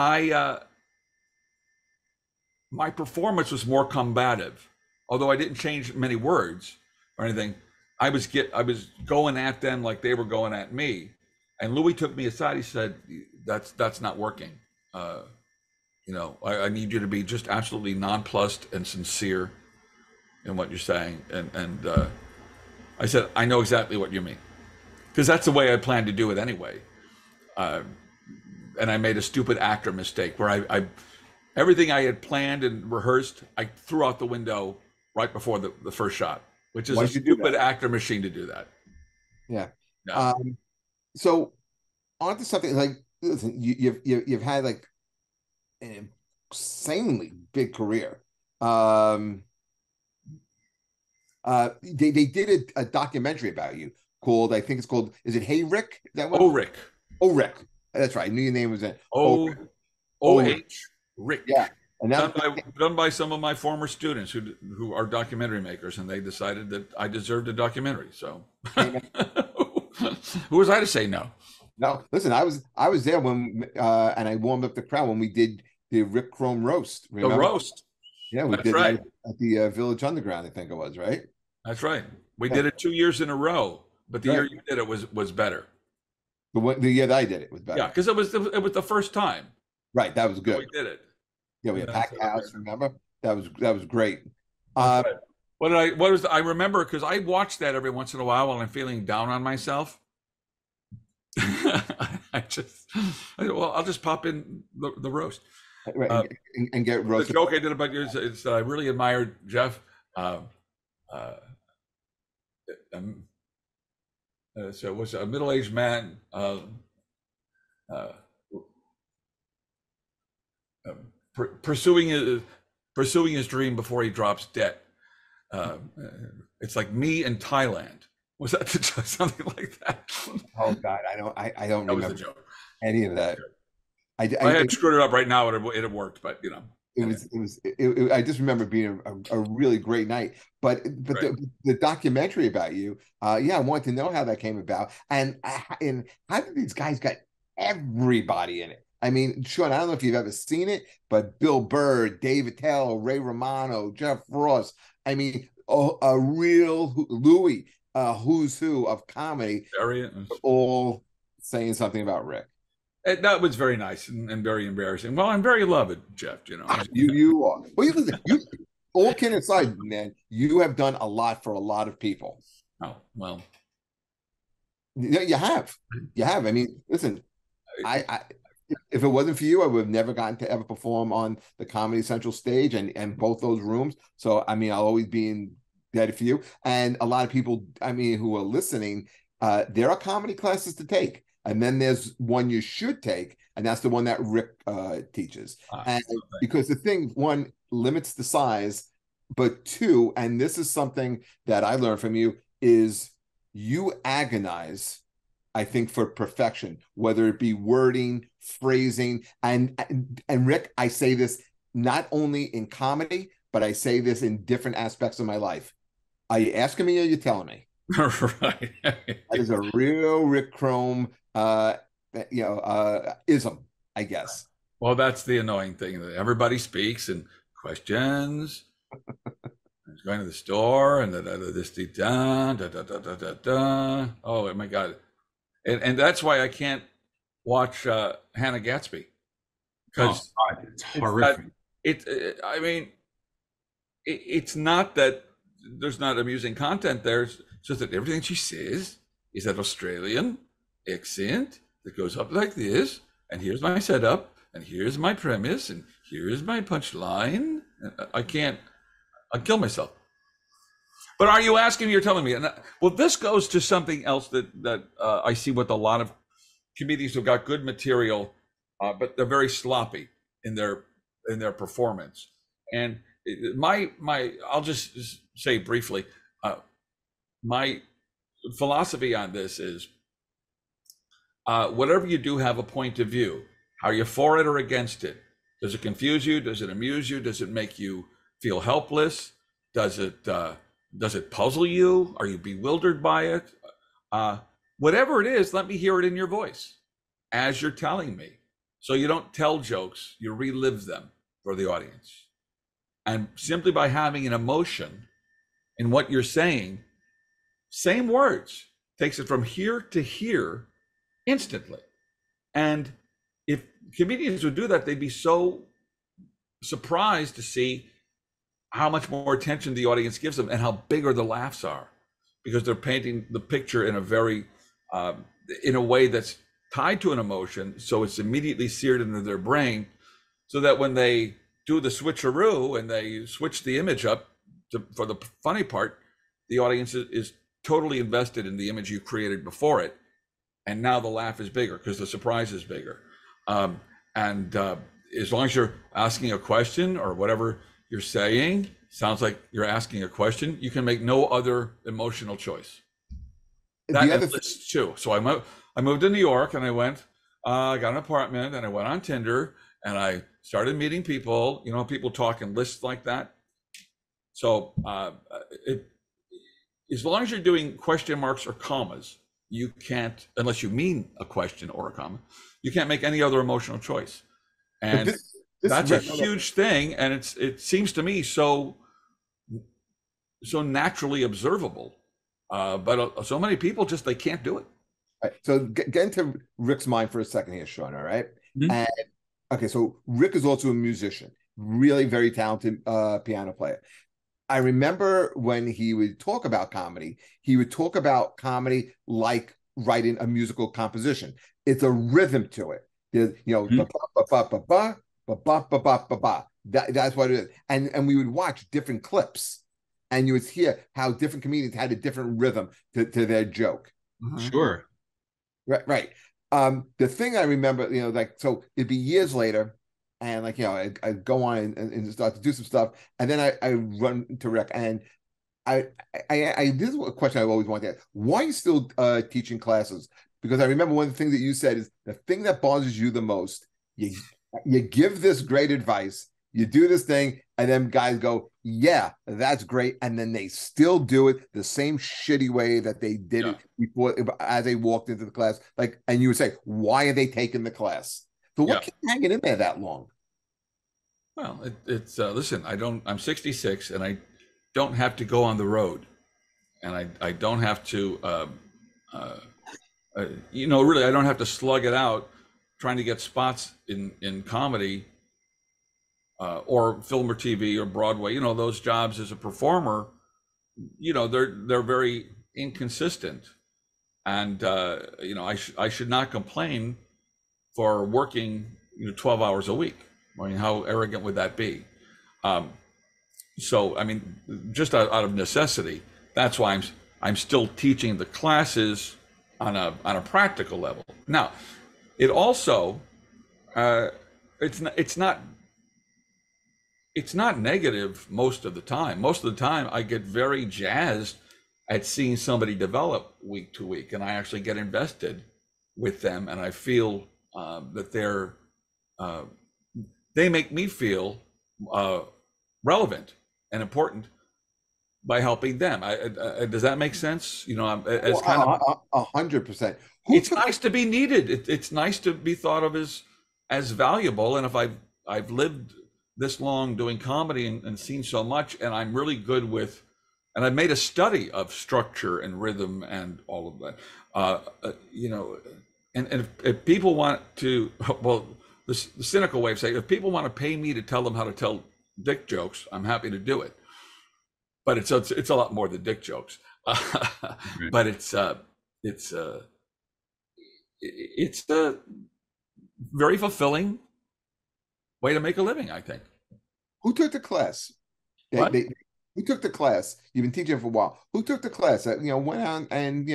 my performance was more combative. Although I didn't change many words or anything, I was going at them like they were going at me. And Louie took me aside. He said, that's not working. I need you to be just absolutely nonplussed and sincere in what you're saying. And I said, I know exactly what you mean, because that's the way I planned to do it anyway. And I made a stupid actor mistake where I everything I had planned and rehearsed, I threw out the window right before the first shot, which is a stupid actor machine to do that. Yeah. No. So on to something like, listen, you've had like an insanely big career. They did a documentary about you called, I think it's called, is it Hey Rick? Is that what? Oh, Rick. Oh, Rick. That's right. I knew your name was in. O-H, Rick. Yeah. And done by some of my former students who are documentary makers, and they decided that I deserved a documentary. So who was I to say no? No, listen, I was there when and I warmed up the crowd when we did the Rick Crom roast. Remember? The roast. Yeah, we did right. At the Village Underground, I think it was, right? That's right. We did it 2 years in a row, but the year you did it was better. The year that I did it was better. Yeah, because it was the first time. Right, that was good. We did it. Yeah, we had packed house. Remember? That was great. Right. I remember, because I watch that every once in a while when I'm feeling down on myself. I'll just pop in the roast. Right, and get roasted. The joke I did about you is that I really admired Jeff. So it was a middle-aged man pursuing his dream before he drops dead. It's like me in Thailand. Was that something like that? Oh God, I don't remember any of that. I had screwed it up right now. It had worked, but I just remember being a really great night. But right. the documentary about you, I wanted to know how that came about, and how did these guys got everybody in it? I mean, Sean, I don't know if you've ever seen it, but Bill Burr, Dave Attell, Ray Romano, Jeff Ross. I mean, a real Louie, who's who of comedy, Very, all saying something about Rick. that was very nice and very embarrassing. Well, I'm very loved, Jeff. You know, You are. Well, you all kidding aside, man, you have done a lot for a lot of people. oh well. You have. You have. I mean, listen, I if it wasn't for you, I would have never gotten to ever perform on the Comedy Central stage and both those rooms. So I mean, I'll always be indebted for you. And a lot of people, I mean, who are listening, there are comedy classes to take. And then there's one you should take, and that's the one that Rick teaches. And because the thing, one, limits the size, but two, and this is something that I learned from you, is you agonize, I think, for perfection, whether it be wording, phrasing, and Rick, I say this not only in comedy, but I say this in different aspects of my life. Are you asking me or are you telling me? Right. That is a real Rick Crom, ism, I guess. Well, that's the annoying thing, that everybody speaks and questions. I was going to the store and oh my God. And that's why I can't watch Hannah Gatsby, because it's horrific. I mean, it's not that there's not amusing content there. It's just that everything she says is that Australian accent that goes up like this, and here's my setup, and here's my premise, and here's my punchline. I'll kill myself. But are you asking me or telling me? And well, this goes to something else that I see with a lot of comedians who've got good material, but they're very sloppy in their performance. And I'll just say briefly, my philosophy on this is, whatever you do, have a point of view. Are you for it or against it? Does it confuse you? Does it amuse you? Does it make you feel helpless? Does it puzzle you? Are you bewildered by it? Whatever it is, let me hear it in your voice as you're telling me. So you don't tell jokes, you relive them for the audience. And simply by having an emotion in what you're saying, same words, takes it from here to here instantly. And if comedians would do that, they'd be so surprised to see how much more attention the audience gives them and how bigger the laughs are, because they're painting the picture in a very, in a way that's tied to an emotion. So it's immediately seared into their brain, so that when they do the switcheroo and they switch the image up for the funny part, the audience is totally invested in the image you created before it. And now the laugh is bigger because the surprise is bigger. As long as you're asking a question or whatever you're saying sounds like you're asking a question, you can make no other emotional choice. That enlists too. So I moved to New York, and I went, I got an apartment, and I went on Tinder, and I started meeting people. You know, people talk in lists like that. So as long as you're doing question marks or commas, you can't, unless you mean a question or a comma, you can't make any other emotional choice. And that's a huge thing, and it seems to me so naturally observable, but so many people just, they can't do it. Right. So get into Rick's mind for a second here, Sean. All right. Mm-hmm. And okay, so Rick is also a musician, really very talented piano player. I remember when he would talk about comedy, he would talk about comedy like writing a musical composition. It's a rhythm to it. There's, that's what it is. And we would watch different clips, and you would hear how different comedians had a different rhythm to their joke. Mm-hmm. Sure. Right. The thing I remember, so it'd be years later, and I go on and start to do some stuff, and then I run to Rick, and I this is a question I've always wanted to ask: why are you still teaching classes? Because I remember one of the things that you said is the thing that bothers you the most. You give this great advice, you do this thing, and then guys go, yeah, that's great, and then they still do it the same shitty way that they did it before, as they walked into the class. And you would say, why are they taking the class? So what keeps hanging in there that long? Well, it's listen, I'm 66, and don't have to go on the road, and I don't have to, really, I don't have to slug it out trying to get spots in comedy or film or TV or Broadway. Those jobs as a performer, they're very inconsistent, and I should not complain for working 12 hours a week. I mean, how arrogant would that be? So I mean, just out of necessity, that's why I'm still teaching the classes on a practical level. Now, it also it's not negative most of the time. Most of the time, I get very jazzed at seeing somebody develop week to week, and I actually get invested with them, and I feel that they make me feel relevant and important by helping them. Does that make sense? As kind of 100%. It's nice to be needed. It's nice to be thought of as valuable. And if I've lived this long doing comedy and seen so much, and I'm really good with, and I've made a study of structure and rhythm and all of that. And if people want to, well, the cynical way of saying, if people want to pay me to tell them how to tell dick jokes, I'm happy to do it. But it's a lot more than dick jokes. But it's a very fulfilling way to make a living, I think. Who took the class? Who took the class? You've been teaching for a while. Who took the class that went on and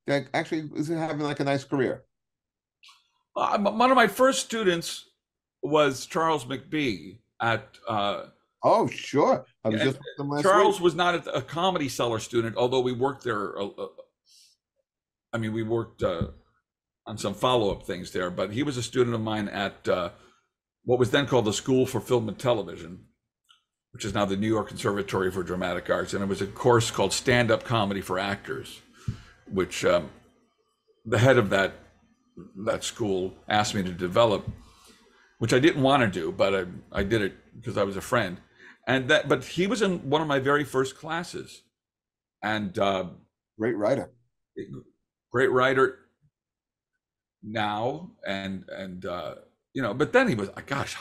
that actually was having like a nice career? One of my first students was Charles McBee at. Oh, sure. I was just with them last Charles week. was not a Comedy Cellar student, although we worked there. We worked on some follow-up things there, but he was a student of mine at what was then called the School for Film and Television, which is now the New York Conservatory for Dramatic Arts. And it was a course called Stand-Up Comedy for Actors, which the head of that school asked me to develop, which I didn't want to do, but I did it because I was a friend. But he was in one of my very first classes, and Great writer now, and but then he was, gosh,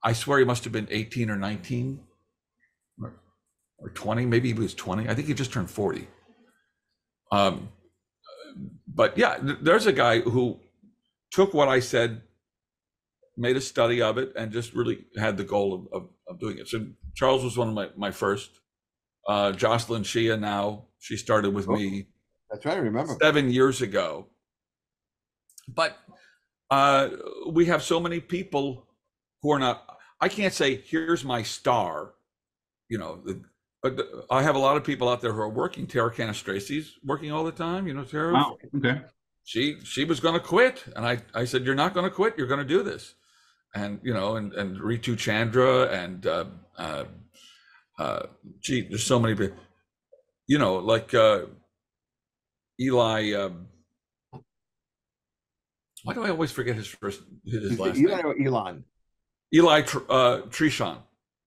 I swear he must have been 18 or 19 or 20, maybe he was 20. I think he just turned 40. But yeah, there's a guy who took what I said, made a study of it, and just really had the goal of doing it. So Charles was one of my first. Jocelyn Shea now, she started with me. That's right, I remember. 7 years ago. But we have so many people who are not, I can't say, here's my star, but I have a lot of people out there who are working. Tara Canastrasi's working all the time, Tara. Wow, okay. She was going to quit, and I said, you're not going to quit, you're going to do this. And and Ritu Chandra and there's so many people, like Eli. Why do I always forget his last Eli name? or Elon? Eli Trishan.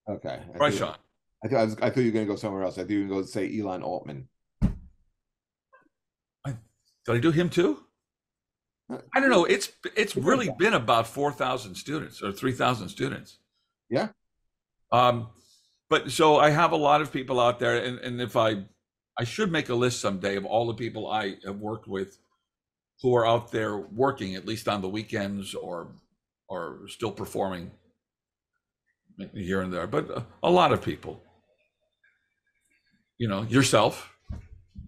Okay. Trishan. I thought you were going to go somewhere else. I thought you were going to say Elon Altman. Did I do him too? I don't know. It's really been about 4,000 students or 3,000 students. Yeah. But so I have a lot of people out there, and if I should make a list someday of all the people I have worked with who are out there working, at least on the weekends or still performing here and there. But a lot of people. Yourself.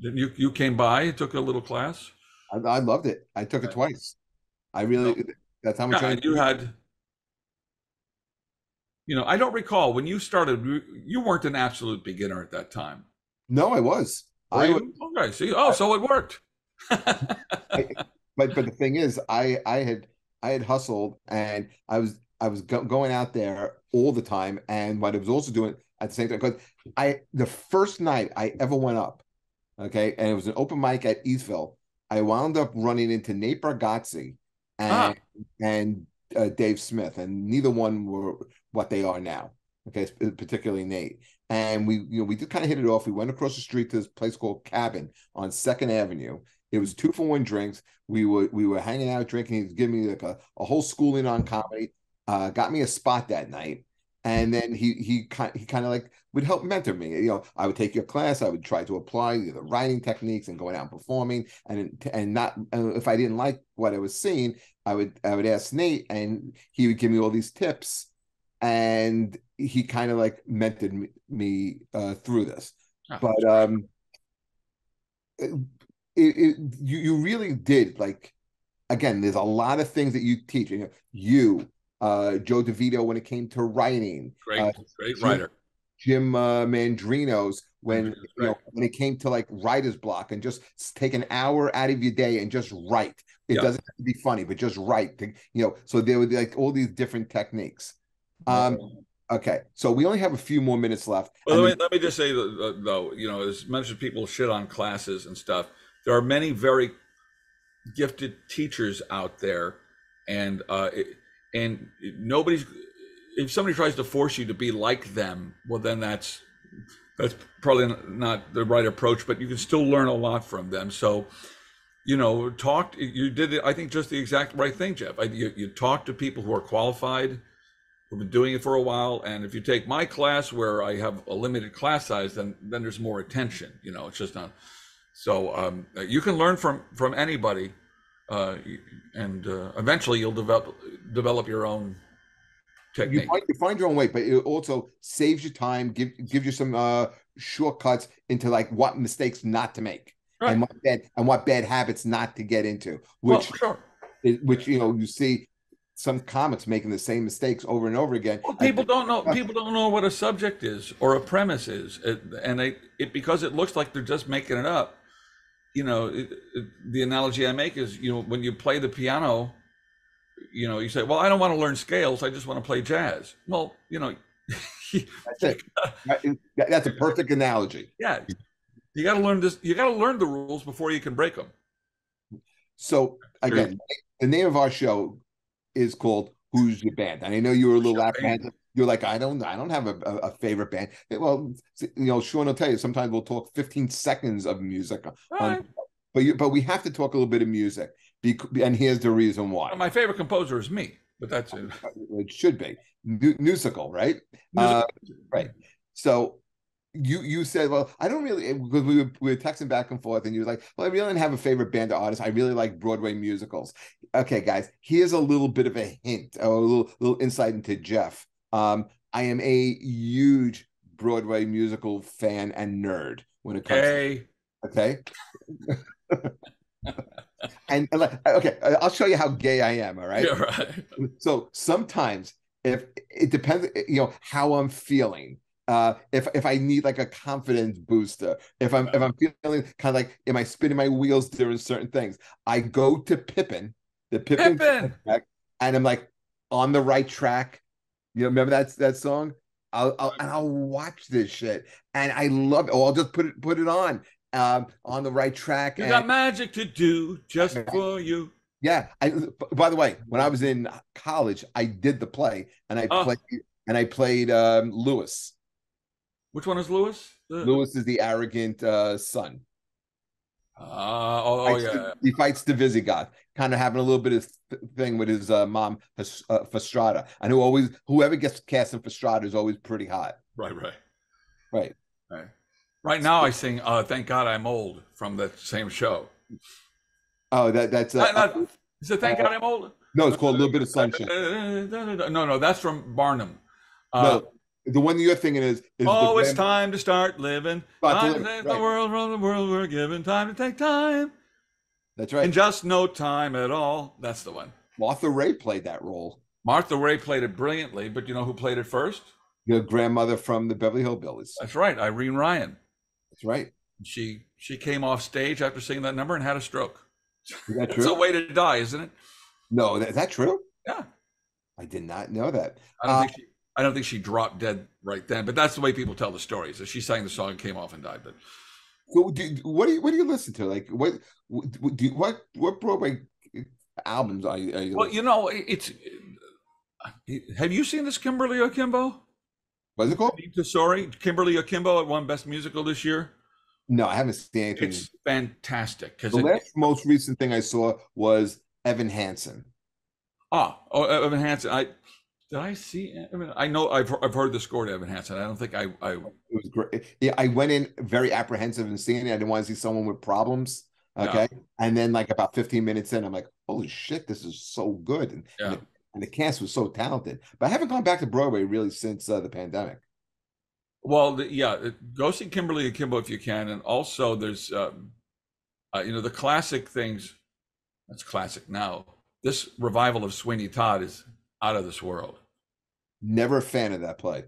You came by, took a little class. I loved it. I took it twice. That's how much. Yeah, and you had. I don't recall when you started. You weren't an absolute beginner at that time. No, I was. Okay. See, so it worked. But the thing is, I had hustled, and I was going out there all the time, and what I was also doing at the same time, because the first night I ever went up, okay, and it was an open mic at Eastville. I wound up running into Nate Bargatze and Dave Smith, and neither one were what they are now. Okay, particularly Nate. and we did kind of hit it off. We went across the street to this place called Cabin on 2nd Avenue. It was 2-for-1 drinks. We were hanging out drinking. He was giving me like a whole schooling on comedy. Got me a spot that night, and then he kind of like would help mentor me. I would take your class. I would try to apply the writing techniques and going out and performing. And not if I didn't like what I was seeing, I would ask Nate, and he would give me all these tips. And he kind of like mentored me through this. Oh. But you really did, like, again, there's a lot of things that you teach. Joe DeVito when it came to writing. Great writer. Jim Mandrino's when when it came to like writer's block, and just take an hour out of your day and just write. It doesn't have to be funny, but just write. So there were like all these different techniques. Okay, so we only have a few more minutes left. Well, let me just say though, as much as people shit on classes and stuff, there are many very gifted teachers out there, and nobody's. If somebody tries to force you to be like them, well, then that's probably not the right approach. But you can still learn a lot from them. So, you did it. I think just the exact right thing, Jeff. You talk to people who are qualified, who've been doing it for a while. And if you take my class, where I have a limited class size, then there's more attention. It's just not. So you can learn from anybody, and eventually you'll develop your own technique. You find your own way, but it also saves you time, gives you some shortcuts into like what mistakes not to make, right, and what bad habits not to get into. Which you see some comics making the same mistakes over and over again. Well, people don't know what a subject is or a premise is, and because it looks like they're just making it up. The analogy I make is, when you play the piano, you say, well, I don't want to learn scales. I just want to play jazz. Well, that's it. That's a perfect analogy. Yeah. You got to learn this. You got to learn the rules before you can break them. So again, the name of our show is called Who's Your Band? And I know you were a little apprehensive. You're like, I don't have a favorite band. Well, Sean will tell you, sometimes we'll talk 15 seconds of music. Right. But we have to talk a little bit of music. And here's the reason why. Well, my favorite composer is me, but that's it. It should be. Musical, right? Right. So you said, well, I don't really, because we were texting back and forth, and you were like, well, I really don't have a favorite band or artist. I really like Broadway musicals. Okay, guys, here's a little bit of a hint, or a little insight into Jeff. I am a huge Broadway musical fan and nerd when it comes to, okay. and okay, I'll show you how gay I am. All right. Yeah, right. So sometimes, if it depends, how I'm feeling. If I need like a confidence booster, if I'm feeling kind of like, am I spinning my wheels during certain things, I go to Pippin, track, and I'm like on the right track. Remember that song? I'll watch this shit, and I love it. Oh, I'll just put it on the right track. You got magic to do just for you. Yeah. By the way, when I was in college, I did the play, and I played Lewis. Which one is Lewis? Lewis is the arrogant son. Yeah. He fights the Visigoth, kind of having a little bit of thing with his mom, Fastrada, and whoever gets cast in Fastrada is always pretty hot. Right. Right now, I sing "Thank God I'm Old" from that same show. Oh, that's is it "Thank God I'm Old"? No, it's called "A Little Bit of Sunshine." No, that's from Barnum. No, the one you're thinking is it's time to start living. Time to take the world from the world we're given. Time to take time. That's right. And just no time at all. That's the one. Martha Ray played that role. Martha Ray played it brilliantly, but you know who played it first? Your grandmother from the Beverly Hillbillies. That's right, Irene Ryan. That's right. She came off stage after singing that number and had a stroke. Is that true? It's a way to die, isn't it? No, is that true? Yeah. I did not know that. I don't think she dropped dead right then, but that's the way people tell the story. So she sang the song and came off and died. But so what do you listen to? Like what Broadway albums are you well, it's. Have you seen this Kimberly Akimbo? Was it called? Sorry, Kimberly Akimbo it won Best Musical this year. No, I haven't seen anything. It's fantastic because the last most recent thing I saw was Evan Hansen. Evan Hansen. Did I see? I know I've heard the score to Evan Hansen. I don't think I. It was great. Yeah, I went in very apprehensive and seeing it. I didn't want to see someone with problems. Okay, yeah. And then like about 15 minutes in, I'm like, holy shit, this is so good. And the cast was so talented. But I haven't gone back to Broadway really since the pandemic. Well, go see Kimberly Akimbo if you can, and also there's the classic things. That's classic now. This revival of Sweeney Todd is out of this world. Never a fan of that play.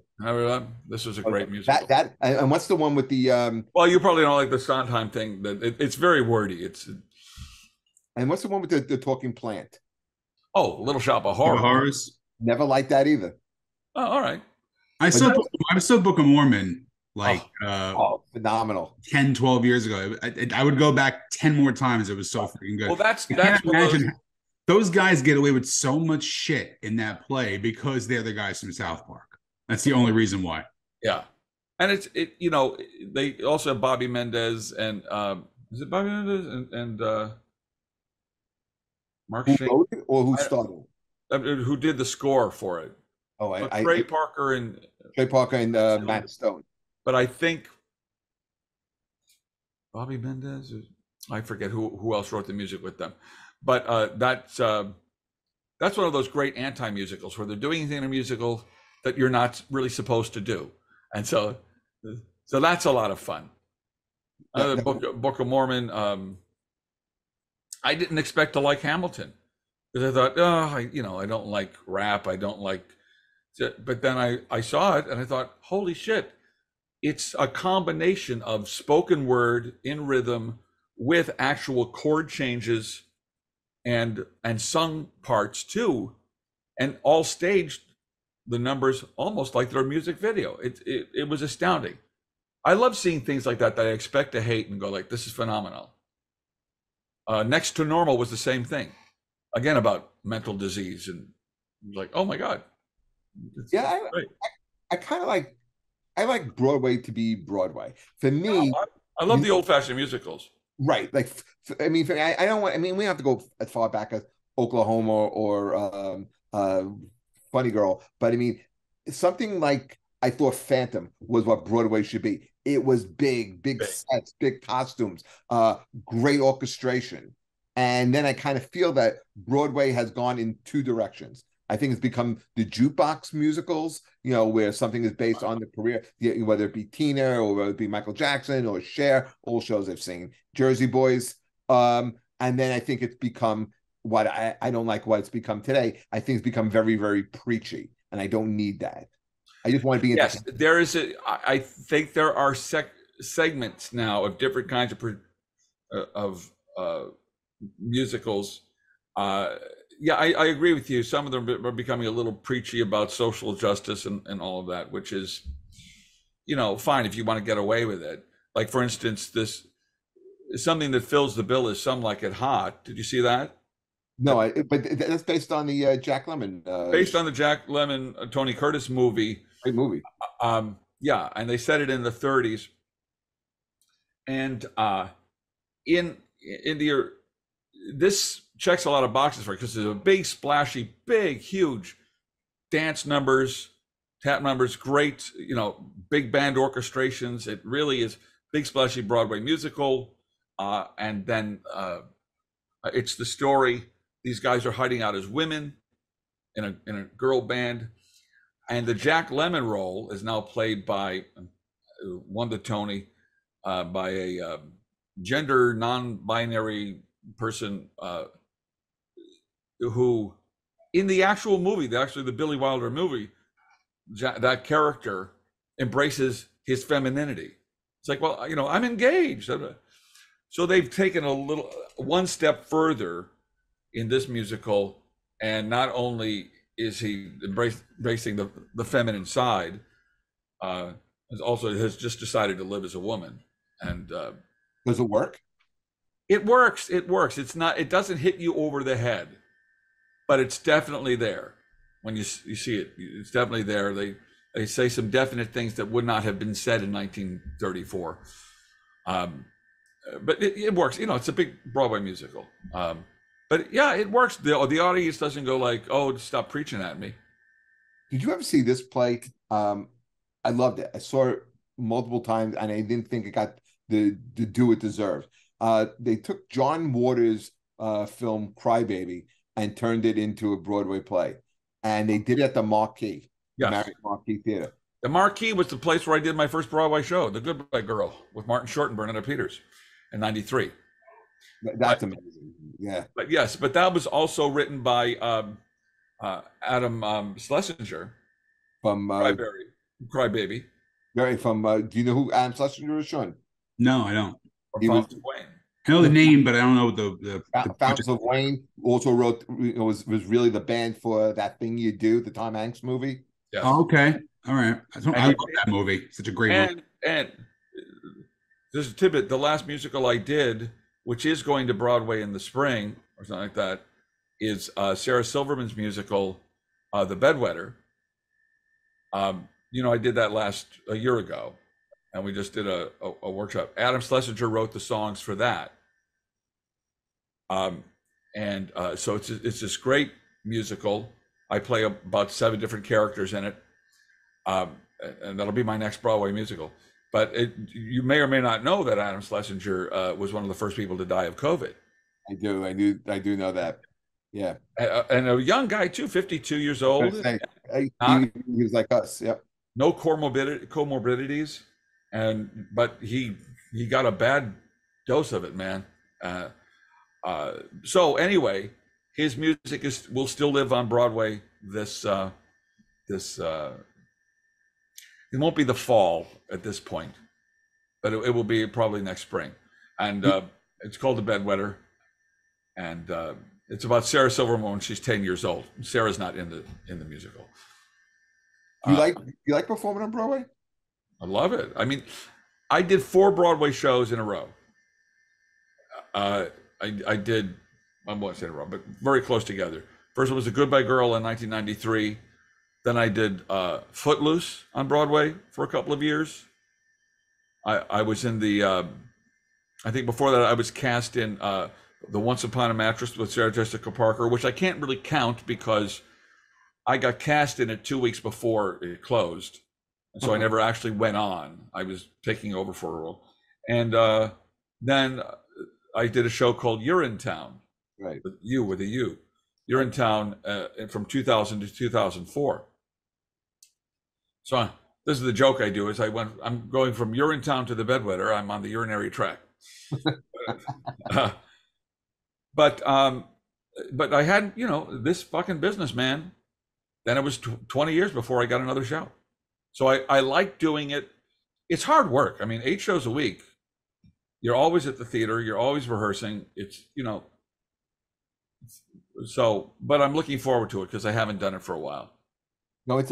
This was a great musical. And what's the one with the? Well, you probably don't like the Sondheim thing. That it's very wordy. And what's the one with the talking plant? Oh, Little Shop of Horrors. Never liked that either. Oh, all right. I saw Book of Mormon phenomenal 10, 12 years ago. I would go back 10 more times. It was so freaking good. Well, that's imagine those guys get away with so much shit in that play because they're the guys from South Park. That's the only reason why. Yeah. And they also have Bobby Mendez and is it Bobby Mendez and Mark Shane? Who started? Who did the score for it? Oh, Trey Parker and Matt Stone. But I think Bobby Mendez, I forget who else wrote the music with them. But that's one of those great anti-musicals where they're doing anything in a musical that you're not really supposed to do, and so that's a lot of fun. Book of Mormon. I didn't expect to like Hamilton because I thought, I don't like rap. I don't like. But then I saw it and I thought, holy shit, it's a combination of spoken word in rhythm with actual chord changes and sung parts too, and all staged, the numbers almost like their music video. It was astounding. I love seeing things like that I expect to hate and go like, this is phenomenal. Next to Normal was the same thing, again about mental disease, and like, oh my god. I kind of like. I like Broadway to be Broadway. For me, I love the old-fashioned musicals. Right, like I mean, I don't want. I mean, we have to go as far back as Oklahoma or Funny Girl, but I mean, something like I thought Phantom was what Broadway should be. It was big sets, big costumes, great orchestration, and then I kind of feel that Broadway has gone in two directions. I think it's become the jukebox musicals, where something is based on the career, whether it be Tina or whether it be Michael Jackson or Cher, all shows I've seen, Jersey Boys. And then I think it's become what I don't like what it's become today. I think it's become very, very preachy, and I don't need that. I just want to be in. Yes, there is I think there are segments now of different kinds of musicals. Yeah, I agree with you. Some of them are becoming a little preachy about social justice and all of that, which is, fine if you want to get away with it. Like, for instance, this is something that fills the bill is Some Like It Hot. Did you see that? No, but that's based on the Jack Lemmon. Based on the Jack Lemmon, Tony Curtis movie. Great movie. Yeah, and they set it in the 30s. And this checks a lot of boxes for it because there's a big, splashy, huge dance numbers, tap numbers, great, big band orchestrations. It really is big, splashy Broadway musical. And then it's the story. These guys are hiding out as women in a girl band. And the Jack Lemmon role is now played by, won the Tony, by a gender non-binary person who, in the actual movie, the Billy Wilder movie, that character embraces his femininity. It's like, well, I'm engaged. So they've taken one step further in this musical, and not only is he embracing the feminine side, has just decided to live as a woman. And does it work? It works. It doesn't hit you over the head, but it's definitely there when you see it. It's definitely there. They say some definite things that would not have been said in 1934. But it works. You know, it's a big Broadway musical. But yeah, it works. The audience doesn't go like, "Oh, stop preaching at me." Did you ever see this play? I loved it. I saw it multiple times, and I didn't think it got the due it deserved. They took John Waters' film Crybaby and turned it into a Broadway play, and they did it at the Marquee, Yes. Marriott Marquee Theater. The Marquee was the place where I did my first Broadway show, The Goodbye Girl, with Martin Short and Bernadette Peters in '93. That's amazing. Yeah. But yes, but that was also written by Adam Schlesinger From Crybaby. Do you know who Adam Schlesinger is, Sean? No, I don't. He was, Wayne. I know the name, but I don't know the Fountains of Wayne. Also wrote, was really the band for That Thing You Do, the Tom Hanks movie. Yes. Oh, okay. All right. I love that movie. Such a great movie. And there's a tidbit. The last musical I did, which is going to Broadway in the spring or something like that, is Sarah Silverman's musical, The Bedwetter. You know, I did that a year ago, and we just did a workshop. Adam Schlesinger wrote the songs for that. So it's this great musical. I play about 7 different characters in it. And that'll be my next Broadway musical. But you may or may not know that Adam Schlesinger was one of the first people to die of COVID. I do know that. Yeah. And a young guy too, 52 years old. He was like us. Yep. No comorbidities, but he got a bad dose of it, man. So anyway, his music will still live on Broadway. It won't be the fall at this point, but it will be probably next spring. And it's called The Bedwetter, and it's about Sarah Silverman when she's 10 years old. Sarah's not in the musical. You like performing on Broadway? I love it. I mean, I did 4 Broadway shows in a row. I did, I won't say in a row, but very close together. First one was The Goodbye Girl in 1993. Then I did Footloose on Broadway for a couple of years. I was in I think before that I was cast in The Once Upon a Mattress with Sarah Jessica Parker, which I can't really count because I got cast in it 2 weeks before it closed. And so I never actually went on. I was taking over for a role. And then I did a show called You're in Town. Right. With a U. You're in Town from 2000 to 2004. So this is the joke I do is I'm going from You're in Town to The Bedwetter. I'm on the urinary tract. But I had, this fucking business, man. Then it was 20 years before I got another show. So I like doing it. It's hard work. I mean, 8 shows a week. You're always at the theater. You're always rehearsing. It's, but I'm looking forward to it because I haven't done it for a while. No,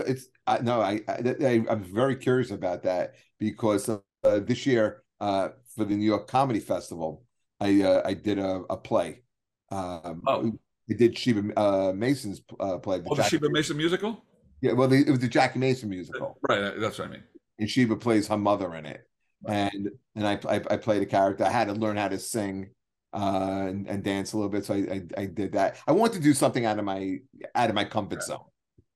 I'm very curious about that because this year for the New York Comedy Festival, I did a play. I did Sheba Mason's play. The Sheba Mason musical? Yeah, well, it was the Jackie Mason musical. Right, that's what I mean. And Sheba plays her mother in it, and I played a character. I had to learn how to sing and dance a little bit, so I did that. I want to do something out of my comfort zone.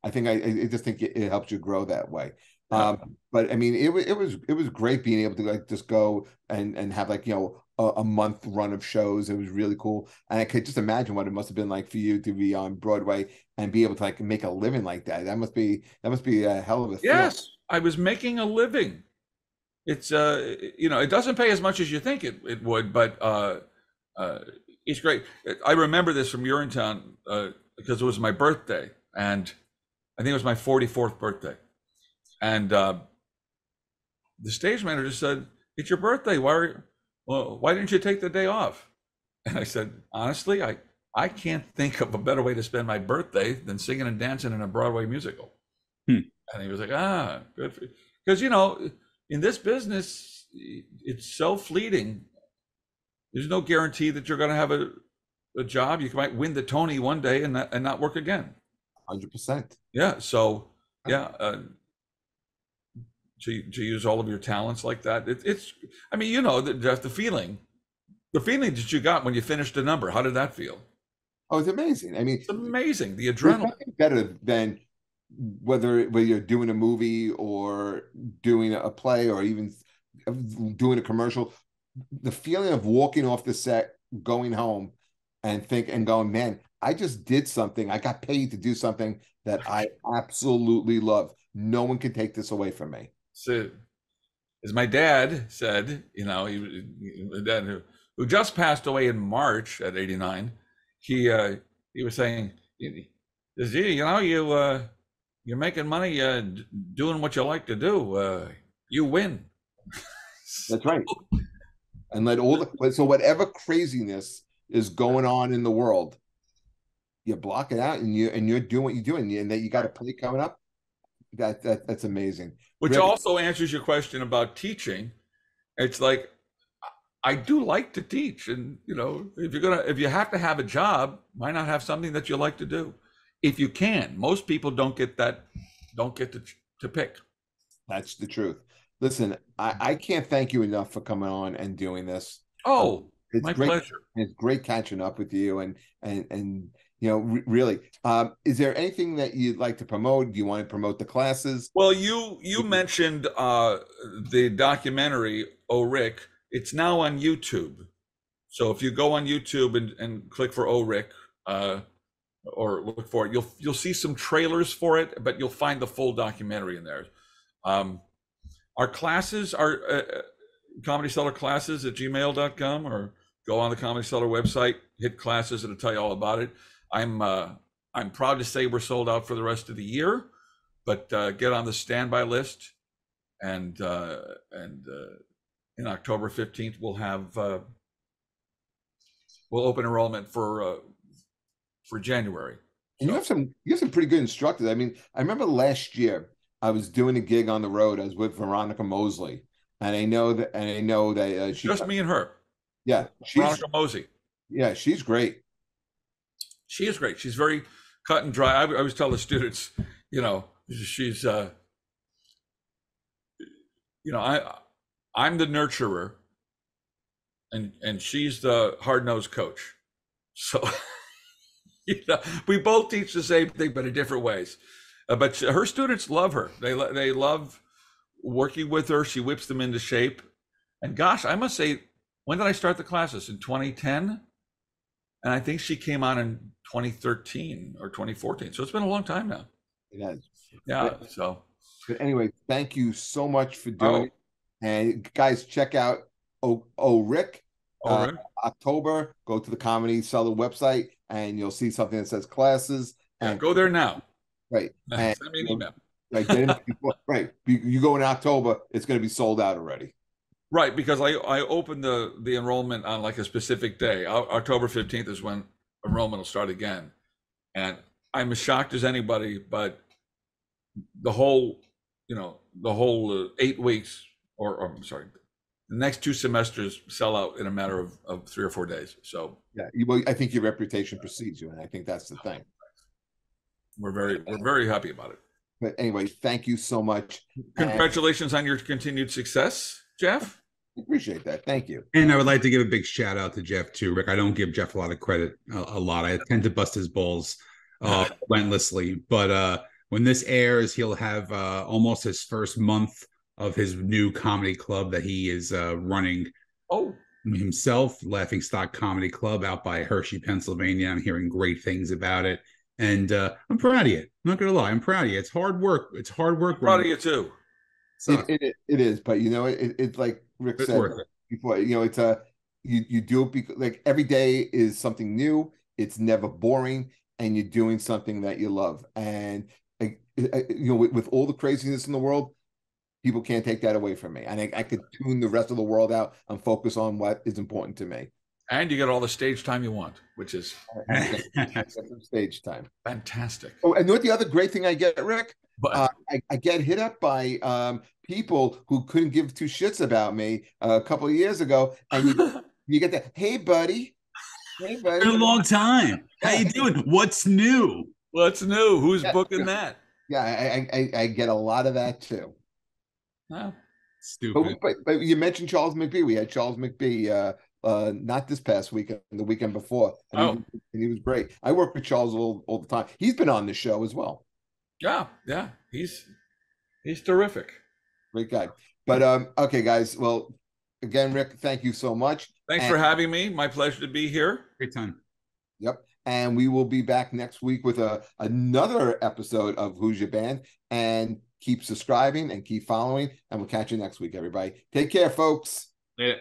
I think I just think it helps you grow that way. But I mean, it was great being able to like just go and have like a month run of shows. It was really cool, and I could just imagine what it must have been like for you to be on Broadway and be able to like make a living like that. That must be a hell of a thing. Yes, I was making a living. It's it doesn't pay as much as you think it would, but it's great. I remember this from Urinetown because it was my birthday, and I think it was my 44th birthday. And the stage manager said, "It's your birthday. Why didn't you take the day off?" And I said, honestly, I can't think of a better way to spend my birthday than singing and dancing in a Broadway musical. And he was like, good for you. Because, in this business, it's so fleeting. There's no guarantee that you're going to have a job. You might win the Tony one day and not work again. 100%. Yeah. So, yeah. to use all of your talents like that. It's I mean, you know, the feeling that you got when you finished a number. How did that feel? Oh, it's amazing. I mean, It's amazing. The there's adrenaline. nothing better than whether you're doing a movie or doing a play or even doing a commercial. The feeling of walking off the set, going home, and going, man, I just did something. I got paid to do something that I absolutely love. No one can take this away from me. So, as my dad said, you know, my dad who just passed away in March at 89, he was saying, you know, you're making money doing what you like to do. You win. That's right. And let so whatever craziness is going on in the world, you block it out and you're doing what you're doing, and that you got a play coming up. That's amazing. Which Rick, also answers your question about teaching. It's like, I do like to teach, and you know, if you have to have a job, why not have something that you like to do? If you can, most people don't get to pick. that's the truth. Listen, I can't thank you enough for coming on and doing this. Oh, It's my great. pleasure. It's great catching up with you, and you know, really. Is there anything that you'd like to promote? Do you want to promote the classes? Well, you mentioned the documentary, Oh Rick. It's now on YouTube. So if you go on YouTube and click for Oh Rick, or look for it, you'll see some trailers for it, but you'll find the full documentary in there. Our classes are Comedy Cellar classes at gmail.com, or go on the Comedy Cellar website, hit classes, and it'll tell you all about it. I'm proud to say we're sold out for the rest of the year, but get on the standby list, and in October 15th we'll open enrollment for January. And you have some pretty good instructors. I mean, I remember last year I was doing a gig on the road. I was with Veronica Mosley, and I know that she Just me and her. Yeah, Veronica Mosley. Yeah, she's great. She is great. She's very cut and dry. I always tell the students, you know, she's you know, I'm the nurturer, and she's the hard-nosed coach. So you know, we both teach the same thing, but in different ways. But her students love her. They love working with her. She whips them into shape. And gosh, I must say, when did I start the classes? In 2010? And I think she came on in 2013 or 2014. So it's been a long time now. It has. Yeah. But anyway, thank you so much for doing it. And guys, check out Rick. October. Go to the Comedy Cellar website, and you'll see something that says classes. And go there now. Right. Send me an email. Right. Right. You go in October, it's going to be sold out already. Right, because I opened the enrollment on like a specific day. October 15th is when enrollment will start again. And I'm as shocked as anybody, but the whole 8 weeks, or I'm sorry, the next 2 semesters sell out in a matter of 3 or 4 days. So yeah, I think your reputation precedes you, and I think that's the thing. We're very happy about it. But anyway, thank you so much. Congratulations on your continued success, Jeff. Appreciate that. Thank you. And I would like to give a big shout out to Jeff too, Rick. I don't give Jeff a lot of credit. A lot. I tend to bust his balls relentlessly. But when this airs, he'll have almost his first month of his new comedy club that he is running. Oh, himself, Laughing Stock Comedy Club, out by Hershey, Pennsylvania. I'm hearing great things about it, and I'm proud of you. I'm not gonna lie, I'm proud of you. It's hard work. It's hard work. Proud of you too. So it is, but you know, it's like Rick said before. You know, it's you do it because like every day is something new. It's never boring, and you're doing something that you love. And you know, with all the craziness in the world, people can't take that away from me. And I could tune the rest of the world out and focus on what is important to me. And you get all the stage time you want, which is stage time. Fantastic. Oh, and what the other great thing I get, Rick? I get hit up by people who couldn't give 2 shits about me a couple of years ago, and you get that, hey buddy, Been a long time. How you doing? What's new? What's new? Who's booking that? Yeah, I get a lot of that too. Huh? Stupid. But you mentioned Charles McBee. We had Charles McBee not this past weekend, the weekend before, and he was great. I work with Charles all the time. He's been on the show as well. Yeah, he's terrific. Great guy. But okay, guys. Well, again, Rick, thank you so much. Thanks for having me. My pleasure to be here. Great time. Yep. And we will be back next week with another episode of Who's Your Band. And keep subscribing and keep following. And we'll catch you next week, everybody. Take care, folks. Later.